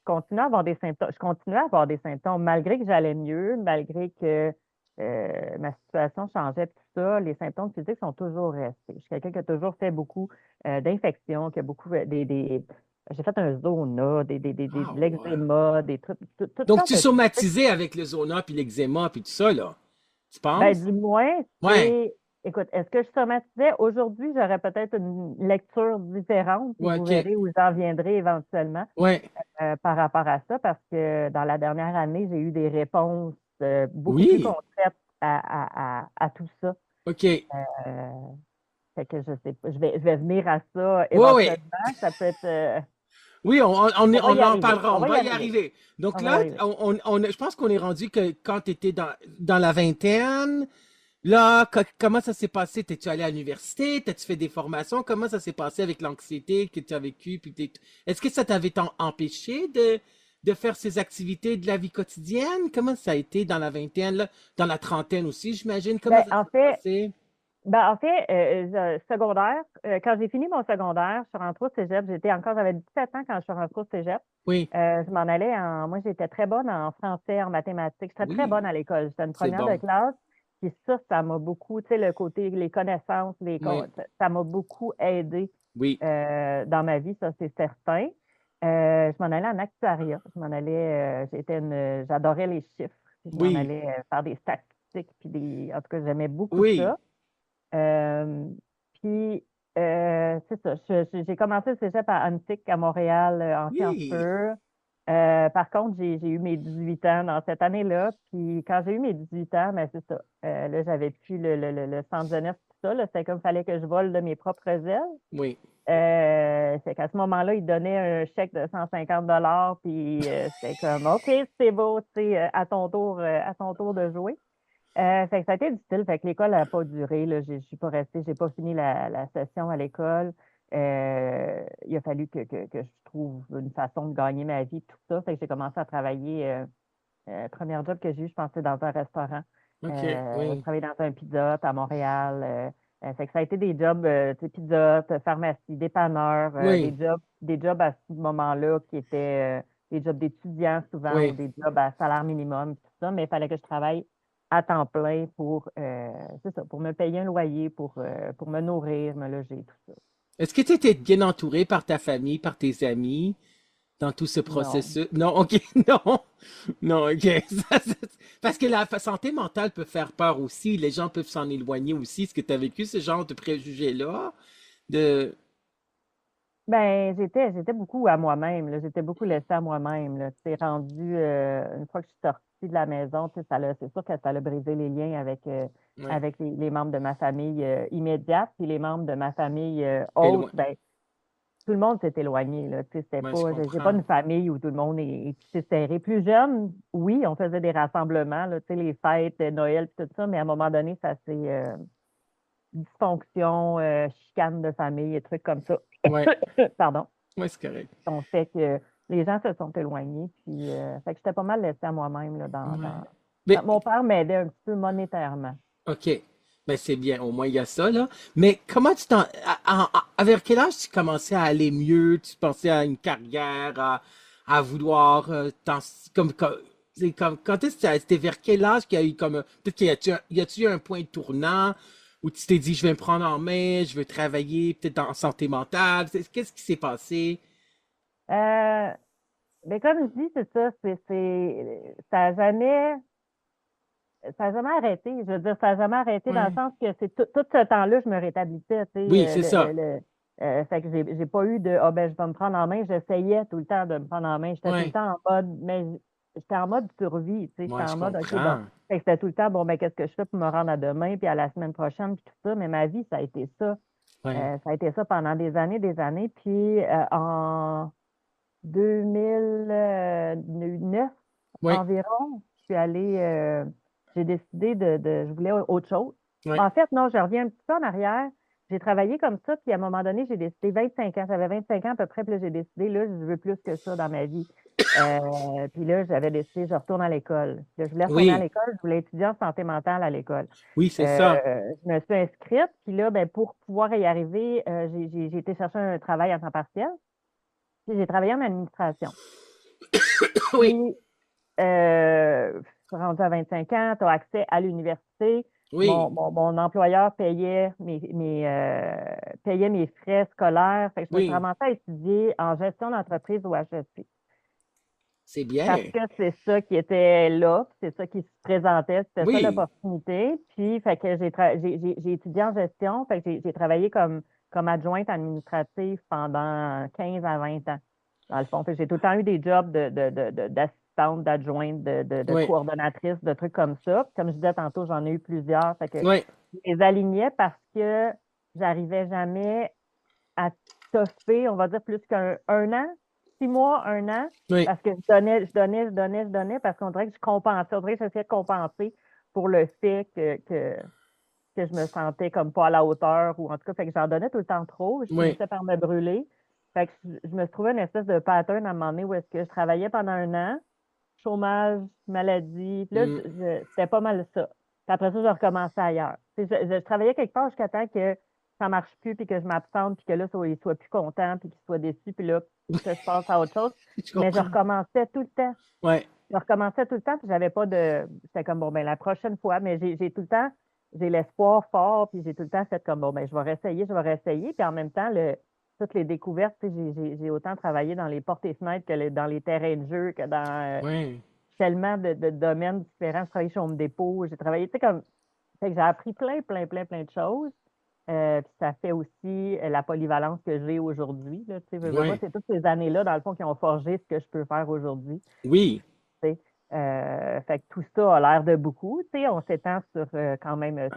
je continuais à avoir des symptômes, malgré que j'allais mieux, malgré que ma situation changeait, tout ça, les symptômes physiques sont toujours restés. Je suis quelqu'un qui a toujours fait beaucoup d'infections, qui a beaucoup j'ai fait un zona, Ah de ouais. l'eczéma, des trucs, toutes Donc sortes tu de trucs. somatisais avec le zona puis l'eczéma puis tout ça là. Tu Ben, penses? du moins, Ouais. écoute, est-ce que je somatisais? Aujourd'hui, j'aurais peut-être une lecture différente, puis Ouais, vous ok. verrez où j'en viendrai éventuellement Ouais. par rapport à ça, parce que dans la dernière année, j'ai eu des réponses beaucoup plus Oui. concrètes à tout ça. Ok. Euh, Fait que je sais pas, je vais venir à ça Oui, oui. éventuellement. Ça peut être, Oui, on va y on en arriver. parlera, On on va y va y arriver. arriver. Donc On va y là, arriver. je pense qu'on est rendu que quand tu étais dans la vingtaine, là, comment ça s'est passé? T'es-tu allé à l'université? T'as-tu fait des formations? Comment ça s'est passé avec l'anxiété que tu as vécue? Est-ce que ça t'avait empêché de faire ces activités de la vie quotidienne? Comment ça a été dans la vingtaine, là? Dans la trentaine aussi, j'imagine? Comment Ben, ça en s'est fait, passé? Ben, en fait, secondaire, quand j'ai fini mon secondaire, je suis rentrée au cégep. J'avais 17 ans quand je suis rentrée au cégep. Oui, Je m'en allais moi, j'étais très bonne en français, en mathématiques. J'étais très bonne oui, à l'école. J'étais une c'est première de bon. classe. Puis ça m'a beaucoup, tu sais, le côté, les connaissances, Oui, ça m'a beaucoup aidé oui, dans ma vie, ça, c'est certain. Je m'en allais en actuariat. J'adorais les chiffres. Puis je m'en oui, allais faire des statistiques, en tout cas, j'aimais beaucoup oui, ça. Euh, puis, c'est ça. J'ai commencé le cégep à Antique, à Montréal, en sciences oui. pures. Par contre, j'ai eu mes 18 ans dans cette année-là. Puis, quand j'ai eu mes 18 ans, ben, c'est ça. Là, j'avais plus le centre jeunesse, tout ça. Là, c'était comme il fallait que je vole de mes propres ailes. Oui. C'est qu'à ce moment-là, ils donnaient un chèque de 150 puis c'était comme, OK, c'est beau, tu sais, à ton tour de jouer. Fait que ça a été difficile. Fait que l'école n'a pas duré. Là. Je suis pas restée. J'ai pas fini la session à l'école. Il a fallu que je trouve une façon de gagner ma vie, tout ça. Fait que j'ai commencé à travailler. Premier job que j'ai eu, je pensais dans un restaurant. OK, Je oui, travaillais dans un pizza à Montréal. Fait que ça a été des jobs, tu sais, pizza, pharmacie, dépanneur, oui, des jobs à ce moment-là qui étaient des jobs d'étudiants souvent ou oui. des jobs à salaire minimum, tout ça, mais il fallait que je travaille à temps plein c'est ça, pour me payer un loyer, pour me nourrir, me loger, tout ça. Est-ce que tu étais bien entouré par ta famille, par tes amis dans tout ce Non. processus? Non, OK, non, non, OK. Parce que la santé mentale peut faire peur aussi. Les gens peuvent s'en éloigner aussi. Est-ce que tu as vécu ce genre de préjugés-là? De... Ben, j'étais beaucoup à moi-même, là. J'étais beaucoup laissée à moi-même, là. C'est rendu, une fois que je suis sortie de la maison, tu sais, c'est sûr que ça a brisé les liens Ouais, avec les membres de ma famille immédiate, puis les membres de ma famille haute, éloigné. ben, tout le monde s'est éloigné, là. Tu sais, Ouais, je j'ai pas comprends. une famille où tout le monde est tissé serré. Plus jeune, oui, on faisait des rassemblements, là, tu sais, les fêtes, Noël, puis tout ça, mais à un moment donné, ça s'est, dysfonction, chicane de famille et trucs comme ça. Ouais, Pardon. ouais, c'est correct. On fait que les gens se sont éloignés. Puis, fait que j'étais pas mal laissée à moi-même là, Ouais. Mais, mon père m'aidait un petit peu monétairement. OK. Ben, c'est bien. Au moins, il y a ça, là. Mais comment tu t'en... Vers quel âge tu commençais à aller mieux? Tu pensais à une carrière, à vouloir... c'est comme, quand est-ce que c'était vers quel âge qu'il y a eu comme... Peut-être y a-tu eu un point tournant où tu t'es dit, je vais me prendre en main, je veux travailler peut-être en santé mentale. Qu'est-ce qui s'est passé? Euh, mais comme je dis, c'est ça, ça n'a jamais, ça a jamais arrêté. Je veux dire, ça n'a jamais arrêté dans le Ouais. sens que tout ce temps-là, je me rétablissais, tu sais, Oui, c'est ça. fait que j'ai pas eu de, ah ben, je vais me prendre en main. J'essayais tout le temps de me prendre en main. J'étais tout le Ouais. temps en mode, mais j'étais en mode survie, tu sais, j'étais Moi, je en mode, OK, bon. comprends. Fait que c'était tout le temps, bon, ben, qu'est-ce que je fais pour me rendre à demain, puis à la semaine prochaine, puis tout ça. Mais ma vie, ça a été ça. Ouais. Ça a été ça pendant des années, des années. Puis en 2009 Oui, environ, j'ai décidé je voulais autre chose. oui. En fait, non, je reviens un petit peu en arrière. J'ai travaillé comme ça, puis à un moment donné, j'ai décidé 25 ans. J'avais 25 ans à peu près, puis là, j'ai décidé, là, je veux plus que ça dans ma vie. Puis là, j'avais décidé, je retourne à l'école. Là, je voulais retourner à Oui, l'école, je voulais étudier en santé mentale à l'école. oui, c'est ça. Je me suis inscrite, puis là, ben, pour pouvoir y arriver, j'ai été chercher un travail à temps partiel, puis j'ai travaillé en administration. Oui, Puis, rendu à 25 ans, tu as accès à l'université. oui, Mon employeur payait mes frais scolaires. Fait que je me suis oui. ramassée à étudier en gestion d'entreprise au HEC. C'est Parce bien. que c'est ça qui était là, puis c'est ça qui se présentait, c'était ça Oui, l'opportunité. Puis, fait que j'ai étudié en gestion, fait que j'ai travaillé comme adjointe administrative pendant 15 à 20 ans, dans le fond. Fait que j'ai tout le temps eu des jobs d'assistante, d'adjointe, de oui, coordonnatrice, de trucs comme ça. Puis comme je disais tantôt, j'en ai eu plusieurs. Fait que oui, je les alignais parce que j'arrivais jamais à toffer, on va dire, plus qu'un an, 6 mois, un an, oui, parce que je donnais, parce qu'on dirait que je compensais, on dirait que j'essayais de compenser pour le fait que je me sentais comme pas à la hauteur, ou en tout cas, fait que j'en donnais tout le temps trop, je oui, finissais par me brûler. Fait que je me suis trouvé une espèce de pattern à un moment donné où est-ce que je travaillais pendant un an, chômage, maladie, puis là, mm, c'était pas mal ça. Puis après ça, je recommençais ailleurs. Tu sais, je travaillais quelque part jusqu'à temps que ça ne marche plus, puis que je m'absente, puis que là, il soit plus content, puis qu'il soit déçu, puis là, que je passe à autre chose. Je Mais je comprends. recommençais tout le temps. Ouais. Je recommençais tout le temps, puis j'avais pas de. C'était comme bon, ben la prochaine fois, mais j'ai tout le temps, j'ai l'espoir fort, puis j'ai tout le temps fait comme bon, ben je vais réessayer, je vais réessayer. Puis en même temps, toutes les découvertes, tu sais, j'ai autant travaillé dans les portes et fenêtres que dans les terrains de jeu, que dans Ouais. tellement de domaines différents. Je travaillé chez Home Depot, j'ai travaillé, tu sais, comme. Fait que j'ai appris plein de choses. Puis ça fait aussi la polyvalence que j'ai aujourd'hui. Là, tu sais, veux pas, Ouais. c'est toutes ces années-là, dans le fond, qui ont forgé ce que je peux faire aujourd'hui. Oui. Tu sais. Fait que tout ça a l'air de beaucoup. Tu sais, on s'étend sur quand même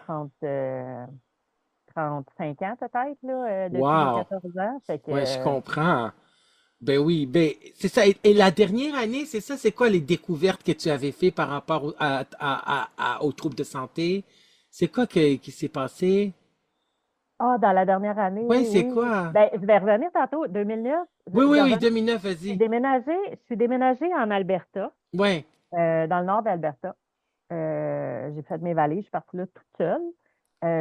35 ans peut-être là, depuis mes Wow. 14 ans. Fait que Ouais, je comprends. Ben oui, ben c'est ça. Et la dernière année, c'est ça, c'est quoi les découvertes que tu avais fait par rapport aux troubles de santé? C'est quoi qui s'est passé? dans la dernière année, Ouais, c'est oui. quoi? Ben, je vais revenir tantôt. 2009, Oui, je oui, vais oui, revenir. 2009, J'ai vas-y. déménagé, je suis déménagée en Alberta, Ouais, dans le nord d'Alberta. J'ai fait mes valises, je suis partie là toute seule.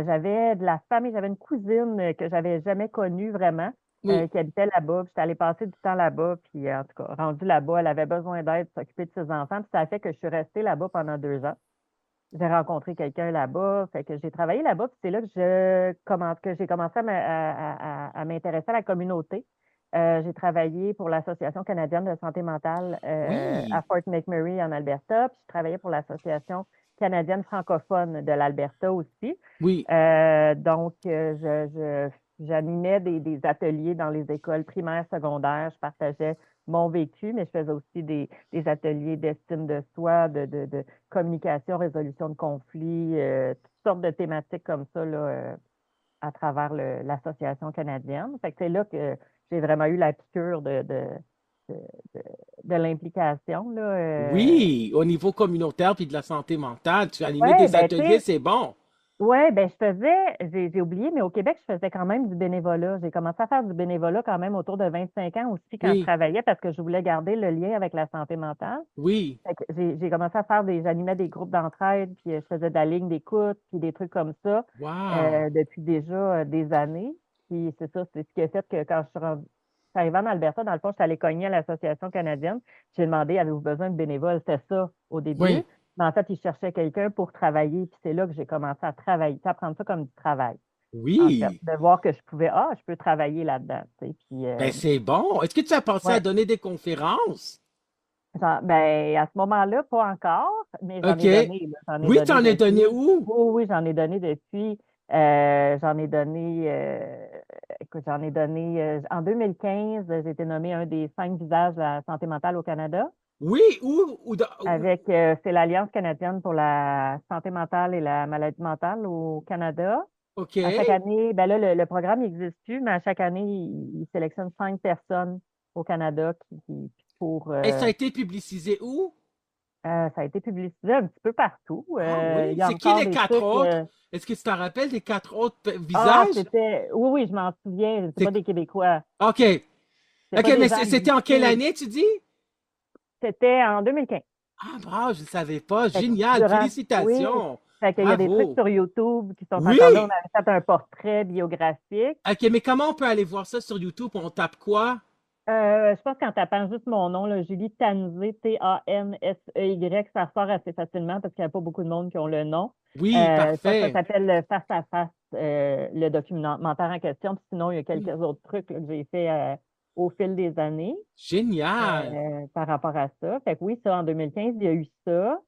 J'avais de la famille, j'avais une cousine que j'avais jamais connue vraiment, oui, qui habitait là-bas. Puis j'étais allée passer du temps là-bas. Puis en tout cas, rendue là-bas, elle avait besoin d'aide, s'occuper de ses enfants. Puis ça a fait que je suis restée là-bas pendant 2 ans. J'ai rencontré quelqu'un là-bas, fait que j'ai travaillé là-bas, puis c'est là que que j'ai commencé à m'intéresser à la communauté. J'ai travaillé pour l'Association canadienne de santé mentale à oui, Fort McMurray en Alberta, puis je travaillais pour l'Association canadienne francophone de l'Alberta aussi. oui, Donc, j'animais des ateliers dans les écoles primaires, secondaires. Je partageais mon vécu, mais je faisais aussi des ateliers d'estime de soi, de communication, résolution de conflits, toutes sortes de thématiques comme ça là, à travers l'Association canadienne. Fait que c'est là que j'ai vraiment eu la piqûre de, de- de l'implication. Là, oui, au niveau communautaire puis de la santé mentale, tu as animé ouais, des ben tu ateliers, sais, c'est bon. ouais, ben je faisais, j'ai oublié, mais au Québec, je faisais quand même du bénévolat. J'ai commencé à faire du bénévolat quand même autour de 25 ans aussi quand je Oui, travaillais parce que je voulais garder le lien avec la santé mentale. oui, Fait que j'ai commencé à j'animais des groupes d'entraide, puis je faisais de la ligne d'écoute, puis des trucs comme ça wow, depuis déjà des années. Puis c'est ça, c'est ce qui a fait que quand je suis arrivée en Alberta, dans le fond, je suis allée cogner à l'Association canadienne. J'ai demandé, avez-vous besoin de bénévoles? C'était ça au début. oui, Mais en fait, ils cherchaient quelqu'un pour travailler. Puis c'est là que j'ai commencé à travailler, à prendre ça comme du travail, en fait. oui. De voir que je peux travailler là-dedans. Tu sais. Puis, Ben c'est bon. Est-ce que tu as pensé à ouais. donner des conférences? Ben, à ce moment-là, pas encore, mais j'en OK. ai donné, là. J'en ai Oui, donné t'en as donné depuis. où? Oui, oui, j'en ai donné depuis. J'en ai donné, écoute, j'en ai donné, en 2015, j'ai été nommée un des 5 visages de la santé mentale au Canada. Oui, C'est l'Alliance canadienne pour la santé mentale et la maladie mentale au Canada. OK. À chaque année, ben là, le programme n'existe plus, mais à chaque année, il sélectionne 5 personnes au Canada pour, Et ça a été publicisé où? ça a été publicisé un petit peu partout. Ah oui. Il y a C'est qui encore les des quatre trucs. autres? Est-ce que tu te rappelles des quatre autres visages? C'était. Oui, oui, je m'en souviens. C'est pas C'est... des Québécois. OK. C'est OK, pas des mais gens c'était en quelle habités. année, tu dis? C'était en 2015. Ah, bravo, je ne savais pas. Fait que Génial. oui. Félicitations. Fait qu'il y a des trucs Bravo. sur YouTube qui sont encore là. On Oui. avait fait un portrait biographique. OK, mais comment on peut aller voir ça sur YouTube? On tape quoi? Je pense qu'en tapant juste mon nom, là, Julie Tansey, Tansey, ça ressort assez facilement parce qu'il n'y a pas beaucoup de monde qui ont le nom. Oui, Je pense que ça parfait. s'appelle Face à face, le documentaire en question. Puis sinon, il y a quelques autres trucs là, que j'ai fait au fil des années Génial. par rapport à ça. Fait que oui, ça, en 2015, il y a eu ça.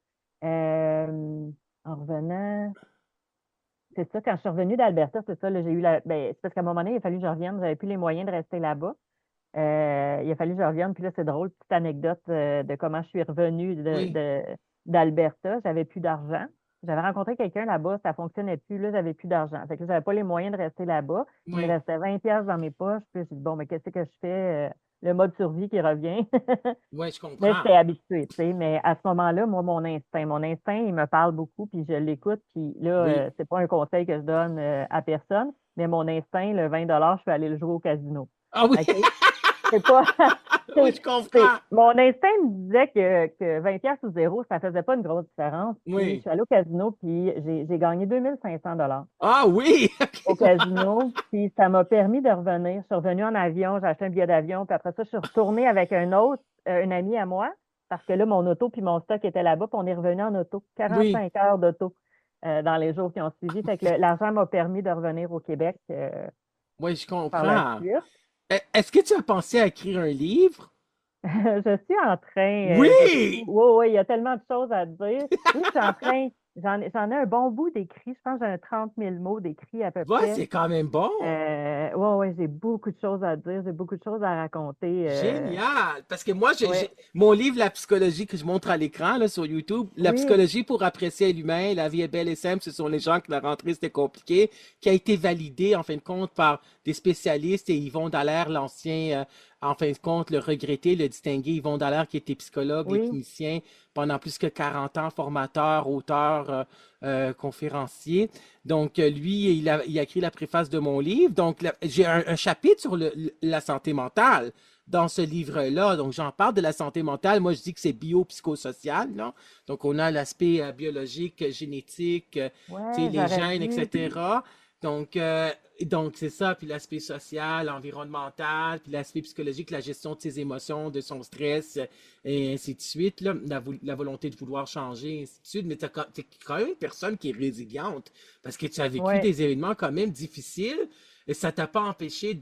En revenant, c'est ça, quand je suis revenue d'Alberta, c'est ça, là, j'ai eu c'est parce qu'à un moment donné, il a fallu que je revienne. J'avais plus les moyens de rester là-bas. Il a fallu que je revienne. Puis là, c'est drôle, petite anecdote de comment je suis revenue Oui, d'Alberta. J'avais plus d'argent. J'avais rencontré quelqu'un là-bas, ça fonctionnait plus. Là, j'avais plus d'argent. Fait que là, j'avais pas les moyens de rester là-bas. Il me oui, restait 20 pièces dans mes poches. Puis j'ai dit, bon, mais qu'est-ce que je fais? Le mode survie qui revient. oui, je Mais comprends. j'étais habituée, tu sais. Mais à ce moment-là, moi, mon instinct, il me parle beaucoup, puis je l'écoute. Puis là, Oui. c'est pas un conseil que je donne à personne, mais mon instinct, le 20 je suis allée le jouer au casino. Ah oui. OK? C'est pas. Oui, je comprends. Mon instinct me disait que 20 pièces ou zéro, ça faisait pas une grosse différence. Puis je Oui. suis allée au casino, puis j'ai gagné 2500 Ah oui! au OK. casino, puis ça m'a permis de revenir. Je suis revenue en avion, j'ai acheté un billet d'avion, puis après ça, je suis retournée avec une amie à moi, parce que là, mon auto puis mon stock étaient là-bas, puis on est revenu en auto. Oui, 45 heures d'auto dans les jours qui ont suivi. Fait que l'argent m'a permis de revenir au Québec oui, je par la comprends. suite. Est-ce que tu as pensé à écrire un livre? Je suis en train, Oui! oui, oui, il y a tellement de choses à dire. Oui, je suis en train, j'en ai un bon bout d'écrit. Je pense que j'ai un 30 000 mots d'écrit à peu Ouais, près. c'est quand même bon. Ouais, ouais, j'ai beaucoup de choses à dire, j'ai beaucoup de choses à raconter. Génial! Parce que moi, Ouais, mon livre, La psychologie que je montre à l'écran là, sur YouTube, La oui, psychologie pour apprécier l'humain, la vie est belle et simple, ce sont les gens que la rentrée c'était compliqué, qui a été validé en fin de compte par des spécialistes et Yvon Dallaire, l'ancien, en fin de compte, le regretté, le distingué Yvon Dallaire qui était psychologue et oui. clinicien pendant plus que 40 ans, formateur, auteur, conférencier. Donc, lui, il a écrit la préface de mon livre. Donc, j'ai un chapitre sur la santé mentale dans ce livre-là. Donc, j'en parle de la santé mentale. Moi, je dis que c'est biopsychosocial, non? Donc, on a l'aspect biologique, génétique, tu sais, Ouais, les j'aurais gènes, dû. etc. Donc, donc c'est ça. Puis l'aspect social, environnemental, puis l'aspect psychologique, la gestion de ses émotions, de son stress, et ainsi de suite. Là, la volonté de vouloir changer, ainsi de suite. Mais tu es quand même une personne qui est résiliente parce que tu as vécu Ouais, des événements quand même difficiles. Et ça t'a pas empêché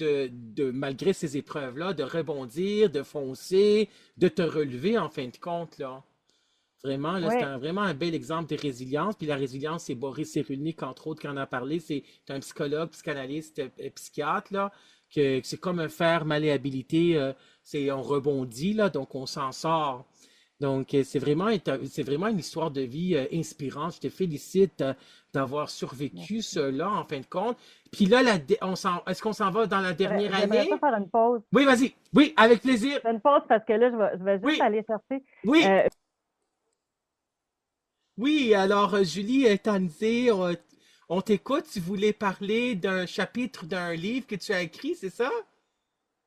malgré ces épreuves-là, de rebondir, de foncer, de te relever en fin de compte, là. Vraiment, là, ouais. vraiment un bel exemple de résilience. Puis la résilience, c'est Boris Cyrulnik, entre autres, qui en a parlé. C'est un psychologue, psychanalyste, psychiatre, là, que c'est comme un fer malléabilité. On rebondit, là, donc on s'en sort. Donc, c'est vraiment une histoire de vie inspirante. Je te félicite d'avoir survécu Merci. cela, en fin de compte. Puis là, est-ce qu'on s'en va dans la dernière J'aimerais ça année? faire une pause. Oui, vas-y. Oui, avec plaisir. Une pause parce que là, je vais juste Oui, aller chercher. oui, euh, oui. Alors, Julie Tanzé, on t'écoute. Tu voulais parler d'un chapitre d'un livre que tu as écrit, c'est ça?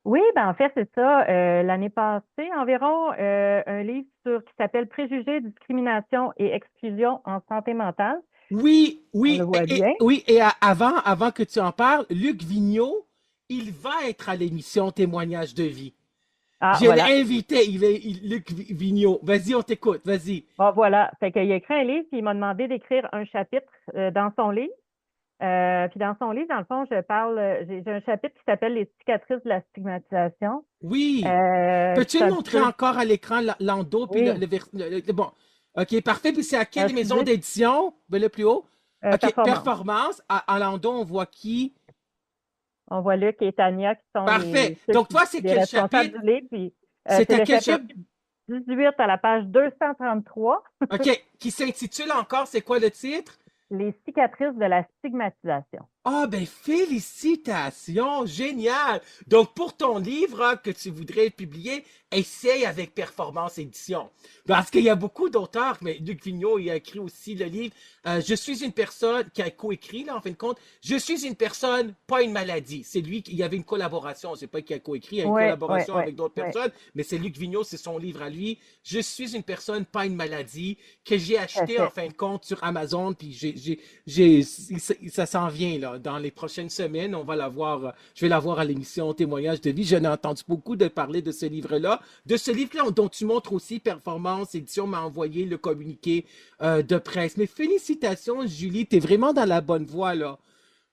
Oui, ben en fait, c'est ça. L'année passée, environ, un livre qui s'appelle Préjugés, discrimination et exclusion en santé mentale. Oui, On le oui, voit bien. oui, avant que tu en parles, Luc Vigneault, il va être à l'émission Témoignage de vie. Ah, Je voilà. l'ai invité, Luc Vigneault. Vas-y, on t'écoute, vas-y. Bon, voilà. Fait qu'il a écrit un livre, puis il m'a demandé d'écrire un chapitre dans son livre. Puis dans son livre, dans le fond, j'ai un chapitre qui s'appelle Les cicatrices de la stigmatisation. Oui. Puis Peux-tu c'est le un petit montrer peu, encore à l'écran, l'endo, puis oui, bon. OK, parfait. Puis c'est à quelle maison physique, d'édition? Ben, le plus haut. OK, performance. performance. À l'endo, on voit qui? On voit Luc et Tania qui sont Parfait. ceux Donc, toi, c'est les quel responsables chapitre? du livre. Puis C'est c'est à le quel chapitre chapitre? 18 à la page 233, OK, qui s'intitule encore, c'est quoi le titre? Les cicatrices de la stigmatisation. Ah, ben félicitations, génial. Donc pour ton livre que tu voudrais publier, essaye avec Performance Édition. Parce qu'il y a beaucoup d'auteurs, mais Luc Vigneault, il a écrit aussi le livre Je suis une personne qui a coécrit, là, en fin de compte. Je suis une personne, pas une maladie. C'est lui qui il y avait une collaboration, c'est pas qui a coécrit, il y a une Oui, oui, collaboration oui, avec d'autres oui, personnes, mais c'est Luc Vigneault, c'est son livre à lui. Je suis une personne, pas une maladie, que j'ai tout à acheté en fait. fin de compte sur Amazon, puis ça s'en vient là. Dans les prochaines semaines, on va l'avoir. Je vais l'avoir à l'émission Témoignage de vie. Je n'ai entendu beaucoup de parler de ce livre-là, dont tu montres aussi Performance Édition m'a envoyé le communiqué de presse. Mais félicitations, Julie, t'es vraiment dans la bonne voie là.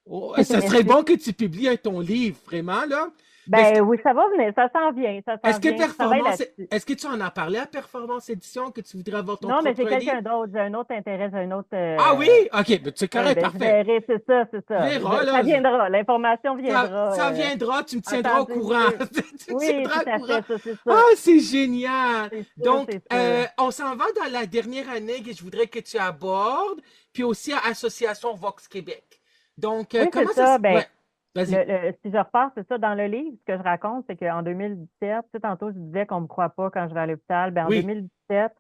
Oh, ça serait Merci. bon que tu publies ton livre, vraiment là. Mais Ben oui, ça va venir, ça s'en vient, ça est-ce s'en que vient. Je travaille là-dessus. Est-ce que tu en as parlé à Performance Édition que tu voudrais avoir ton Non, mais propre j'ai livre? quelqu'un d'autre, j'ai un autre intérêt, j'ai un autre. Ah oui? OK, ben, c'est correct, Ben, je parfait. verrai, c'est ça, c'est Tu ça. verras, Ça là. viendra, l'information viendra Ça viendra, tu me en tiendras temps au et courant. lieu. Tu me Oui, tout tiendras au à courant. fait, ça, c'est sûr. Ah, c'est génial. C'est sûr, Donc, c'est sûr. on s'en va dans la dernière année que je voudrais que tu abordes, puis aussi à Association Vox Québec. Donc, Oui, comment c'est ça ça. se... Ben, Ouais, vas-y. si je repars, c'est ça, dans le livre, ce que je raconte, c'est qu'en 2017, tu sais, tantôt, je disais qu'on ne me croit pas quand je vais à l'hôpital. Ben, en Oui, 2017,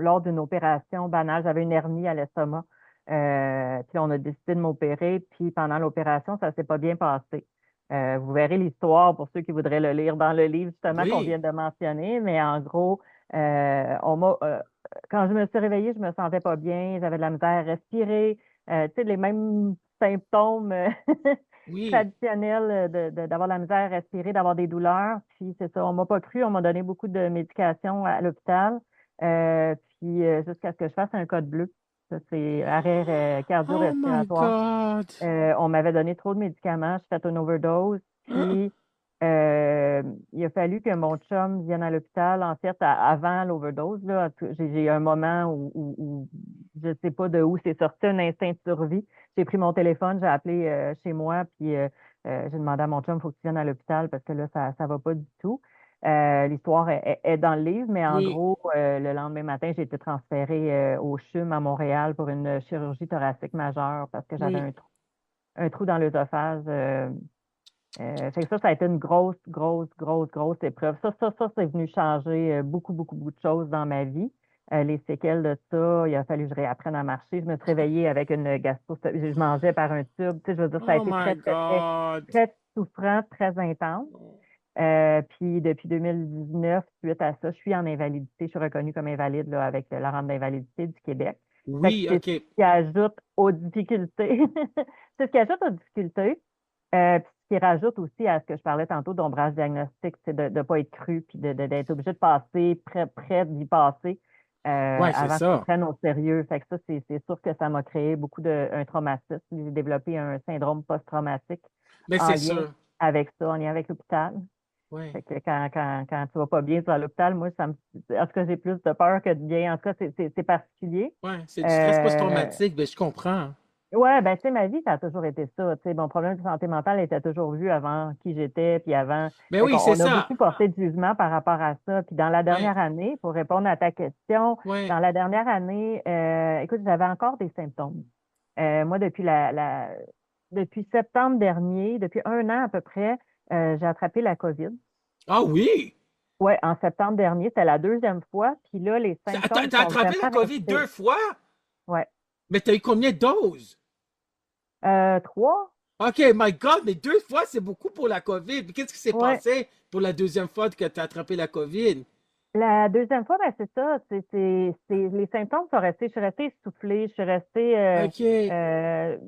lors d'une opération banale, j'avais une hernie à l'estomac. Puis on a décidé de m'opérer, puis pendant l'opération, ça ne s'est pas bien passé. Vous verrez l'histoire pour ceux qui voudraient le lire dans le livre, justement, qu'on Oui, vient de mentionner. Mais en gros, quand je me suis réveillée, je me sentais pas bien, j'avais de la misère à respirer, tu sais, les mêmes symptômes oui. traditionnels d'avoir de la misère à respirer, d'avoir des douleurs. Puis c'est ça, on m'a pas cru, on m'a donné beaucoup de médication à l'hôpital, jusqu'à ce que je fasse un code bleu. Ça, c'est arrêt Oh my cardio-respiratoire. God. On m'avait donné trop de médicaments, j'ai fait une overdose. Puis, il a fallu que mon chum vienne à l'hôpital. En fait, avant l'overdose, là, j'ai eu un moment où je ne sais pas de où c'est sorti un instinct de survie. J'ai pris mon téléphone, j'ai appelé chez moi, puis j'ai demandé à mon chum, il faut que tu viennes à l'hôpital parce que là, ça ne va pas du tout. L'histoire est dans le livre, mais en Oui, gros, le lendemain matin, j'ai été transférée au CHUM à Montréal pour une chirurgie thoracique majeure parce que j'avais oui. un trou dans l'œsophage. Fait que ça a été une grosse, grosse, grosse, grosse épreuve. Ça, c'est venu changer beaucoup, beaucoup, beaucoup de choses dans ma vie. Les séquelles de ça, il a fallu que je réapprenne à marcher. Je me suis réveillée avec une gastro, je mangeais par un tube. Tu sais, je veux dire, ça a Oh été my très, très, très, God. très souffrant, très intense. Puis depuis 2019, suite à ça, je suis en invalidité. Je suis reconnue comme invalide là, avec la rente d'invalidité du Québec. Fait que Oui, c'est OK. ce qui ajoute aux difficultés. C'est ce qui ajoute aux difficultés. Puis ce qui rajoute aussi à ce que je parlais tantôt d'ombrage diagnostic, c'est de ne pas être cru, puis d'être obligé de passer, près d'y passer Ouais, c'est avant qu'ils ça. prennent au sérieux. Fait que ça, c'est sûr que ça m'a créé beaucoup un traumatisme. J'ai développé un syndrome post-traumatique Mais en c'est lien sûr. avec ça, en lien avec l'hôpital. Ouais. Fait que quand tu vas pas bien, tu vas à l'hôpital, moi, en tout cas, j'ai plus de peur que de bien. En tout cas, c'est particulier. Ouais, c'est du stress Euh, post-traumatique, mais je comprends. Ouais, ben, tu sais, ma vie, ça a toujours été ça. Tu sais, mon problème de santé mentale était toujours vu avant qui j'étais, puis avant. Mais Fait qu'on oui, c'est on a ça. beaucoup porté de jugement par rapport à ça. Puis dans la Ouais, dernière année, pour répondre à ta question, ouais. dans la dernière année, écoute, j'avais encore des symptômes. Moi, depuis septembre dernier, depuis un an à peu près, j'ai attrapé la COVID. Ah oui! Ouais, en septembre dernier, c'était la deuxième fois. Puis là, les symptômes T'as sont attrapé la vraiment COVID restés. 2 fois? Ouais. Mais t'as eu combien de doses? Trois? OK, my God, mais 2 fois, c'est beaucoup pour la COVID. Mais qu'est-ce qui s'est Ouais. passé pour la deuxième fois que t'as attrapé la COVID? La deuxième fois, ben, c'est ça. Les symptômes sont restés. Je suis restée essoufflée. Je suis restée OK. euh,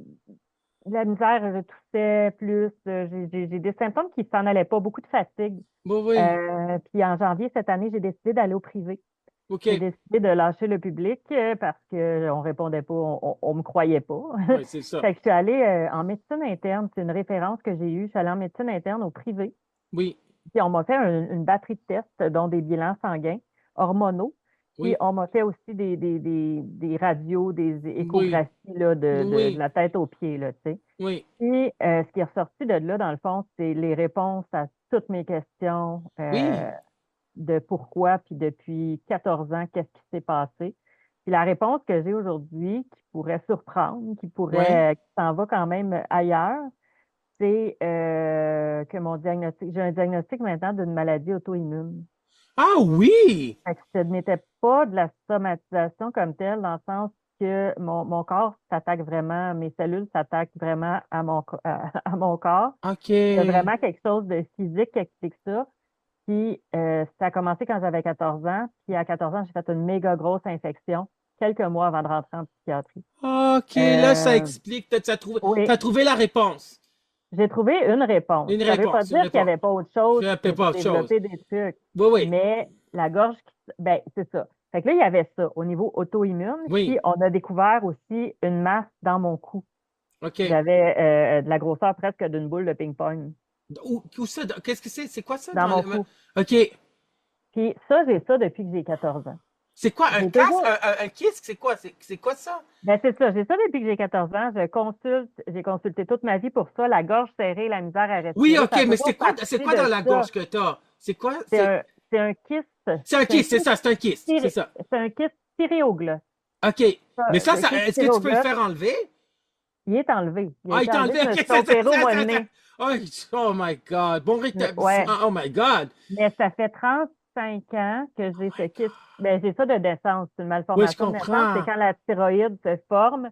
la misère, je toussais plus. J'ai des symptômes qui s'en allaient pas. Beaucoup de fatigue. Bon, oui. Puis en janvier cette année, j'ai décidé d'aller au privé. J'ai OK. décidé de lâcher le public parce qu'on répondait pas, on me croyait pas. Ouais, c'est ça. Fait que je suis allée en médecine interne. C'est une référence que j'ai eue. Je suis allée en médecine interne au privé. Oui, Puis on m'a fait une batterie de tests, dont des bilans sanguins, hormonaux. Puis oui, on m'a fait aussi des radios, des oui, échographies là, de oui, la tête aux pieds, là, tu sais. oui, Puis ce qui est ressorti de là, dans le fond, c'est les réponses à toutes mes questions oui, de pourquoi, puis depuis 14 ans, qu'est-ce qui s'est passé. Puis la réponse que j'ai aujourd'hui, qui pourrait surprendre, oui. qui s'en va quand même ailleurs, c'est que j'ai un diagnostic maintenant d'une maladie auto-immune. Ah oui! Fait que ce n'était pas de la somatisation comme telle, dans le sens que mon corps s'attaque vraiment, mes cellules s'attaquent vraiment à mon corps. C'est OK. vraiment quelque chose de physique qui explique ça. Puis ça a commencé quand j'avais 14 ans. Puis à 14 ans, j'ai fait une méga grosse infection quelques mois avant de rentrer en psychiatrie. OK, là, ça Euh, explique. oui, T'as trouvé la réponse. j'ai trouvé une réponse. Une Ça ne veut pas réponse, une dire qu'il n'y réponse. avait pas autre chose, Je que fais j'ai pas autre chose. développé des trucs, Oui, oui, mais la gorge, ben, c'est ça. Fait que là, il y avait ça au niveau auto-immune, puis oui. on a découvert aussi une masse dans mon cou. OK. J'avais de la grosseur presque d'une boule de ping-pong Où ça? Qu'est-ce que c'est? C'est quoi ça dans dans mon le... cou. OK. Puis ça, j'ai ça depuis que j'ai 14 ans. C'est quoi? Un J'ai casque? toujours, Un kisk? C'est quoi? C'est quoi ça? ben c'est ça, j'ai ça depuis que j'ai 14 ans. J'ai consulté toute ma vie pour ça, la gorge serrée, la misère à Oui, respirer, OK, ça a mais toujours c'est parti quoi dans de la ça. gorge que t'as? C'est quoi? C'est un, c'est un kyste, C'est un c'est un kyste, c'est kyste, ça, c'est un kyste, c'est ça. c'est un kyste thyréoglot. OK. Mais ça, Le kyste est-ce que tu peux le thyréoglot, faire enlever? il est enlevé. Il a Ah, il été t'a enlevé, enlevé. je OK, me suis fait opérer au mois de mai. Oh, oh my God. Bon Ouais, rétablissement. Oh my God. mais ça fait 35 ans que Oh j'ai ce my kyste. God. Ben, j'ai ça de naissance. C'est une Oui, je malformation de naissance. C'est comprends. quand la thyroïde se forme.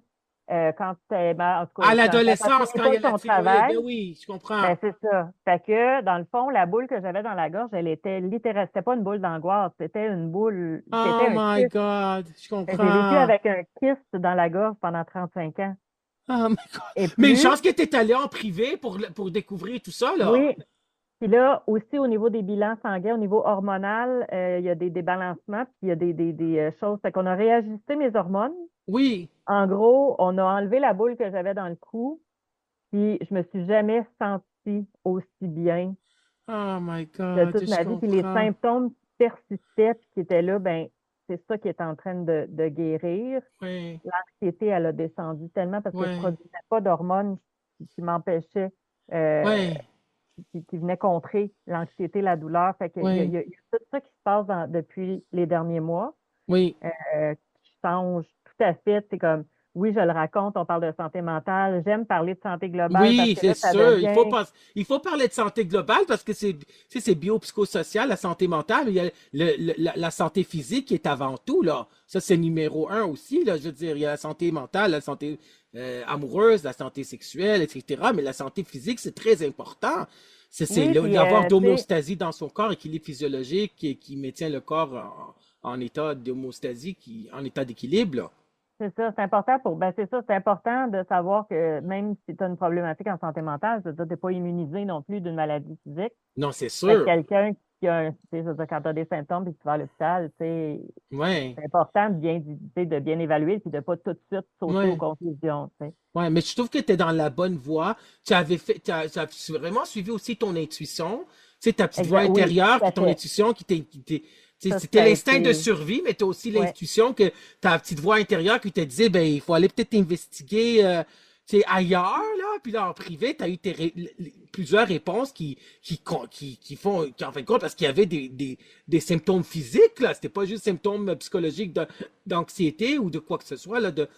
quand t'es, en tout À cas, quand ça l'adolescence, finit quand il y pas a la son thyroïde, travail, ben oui, je comprends. ben c'est ça. Fait que, dans le fond, la boule que j'avais dans la gorge, elle était littéralement, c'était pas une boule d'angoisse, c'était une boule, c'était Oh un my kyste. God, je Fait que j'ai vécu comprends. avec un kyste dans la gorge pendant 35 ans. Oh my God. Et Mais une plus, chance que tu es allé en privé pour découvrir tout ça, là. oui. Puis là, aussi au niveau des bilans sanguins, au niveau hormonal, il y a des débalancements, puis il y a des choses. Fait qu'on a réajusté mes hormones. Oui. En gros, on a enlevé la boule que j'avais dans le cou, puis je me suis jamais sentie aussi bien Oh my de God, toute je ma vie. Puis les comprends. symptômes qui persistaient, puis qui étaient là, ben c'est ça qui est en train de guérir. Oui, L'anxiété, elle a descendu tellement parce que je ne oui, produisais pas d'hormones qui m'empêchaient, euh, oui, qui venaient contrer l'anxiété, la douleur. Fait qu'il y a, il oui, y a- il y a tout ça qui se passe depuis les derniers mois, oui. qui change tout à fait. C'est comme, oui, je le raconte, on parle de santé mentale. J'aime parler de santé globale parce Oui, que c'est là, ça sûr. devient. Il faut parler de santé globale parce que c'est, tu sais, c'est biopsychosocial, la santé mentale, mais il y a la santé physique qui est avant tout, là. Ça, c'est numéro un aussi, là. Je veux dire, il y a la santé mentale, la santé amoureuse, la santé sexuelle, etc. Mais la santé physique, c'est très important. Oui, puis, D'avoir tu sais, d'homéostasie dans son corps, équilibre physiologique qui maintient le corps en état d'homéostasie, en état d'équilibre, là. c'est ça, c'est important ben c'est ça, c'est important de savoir que même si tu as une problématique en santé mentale, tu n'es pas immunisé non plus d'une maladie physique. Non, c'est Fait que sûr. quelqu'un qui a un, tu sais, je veux dire, quand tu as des symptômes et que tu vas à l'hôpital, tu sais, Ouais. c'est important tu sais, de bien évaluer et de ne pas tout de suite sauter aux Ouais. conclusions. Tu sais. Ouais, mais je trouve que tu es dans la bonne voie. Tu as vraiment suivi aussi ton intuition. Tu sais, ta petite voix Exact, oui, intérieure, tout à ton fait. intuition tu sais, Ça, c'était ça a l'instinct de été, survie, mais tu as aussi ouais, l'intuition que ta petite voix intérieure qui te disait, ben, il faut aller peut-être investiguer, tu sais, ailleurs, là. Puis là, en privé, tu as eu plusieurs réponses qui font, qui en fin de compte, parce qu'il y avait des symptômes physiques, là. C'était pas juste symptômes psychologiques d'anxiété ou de quoi que ce soit, là, de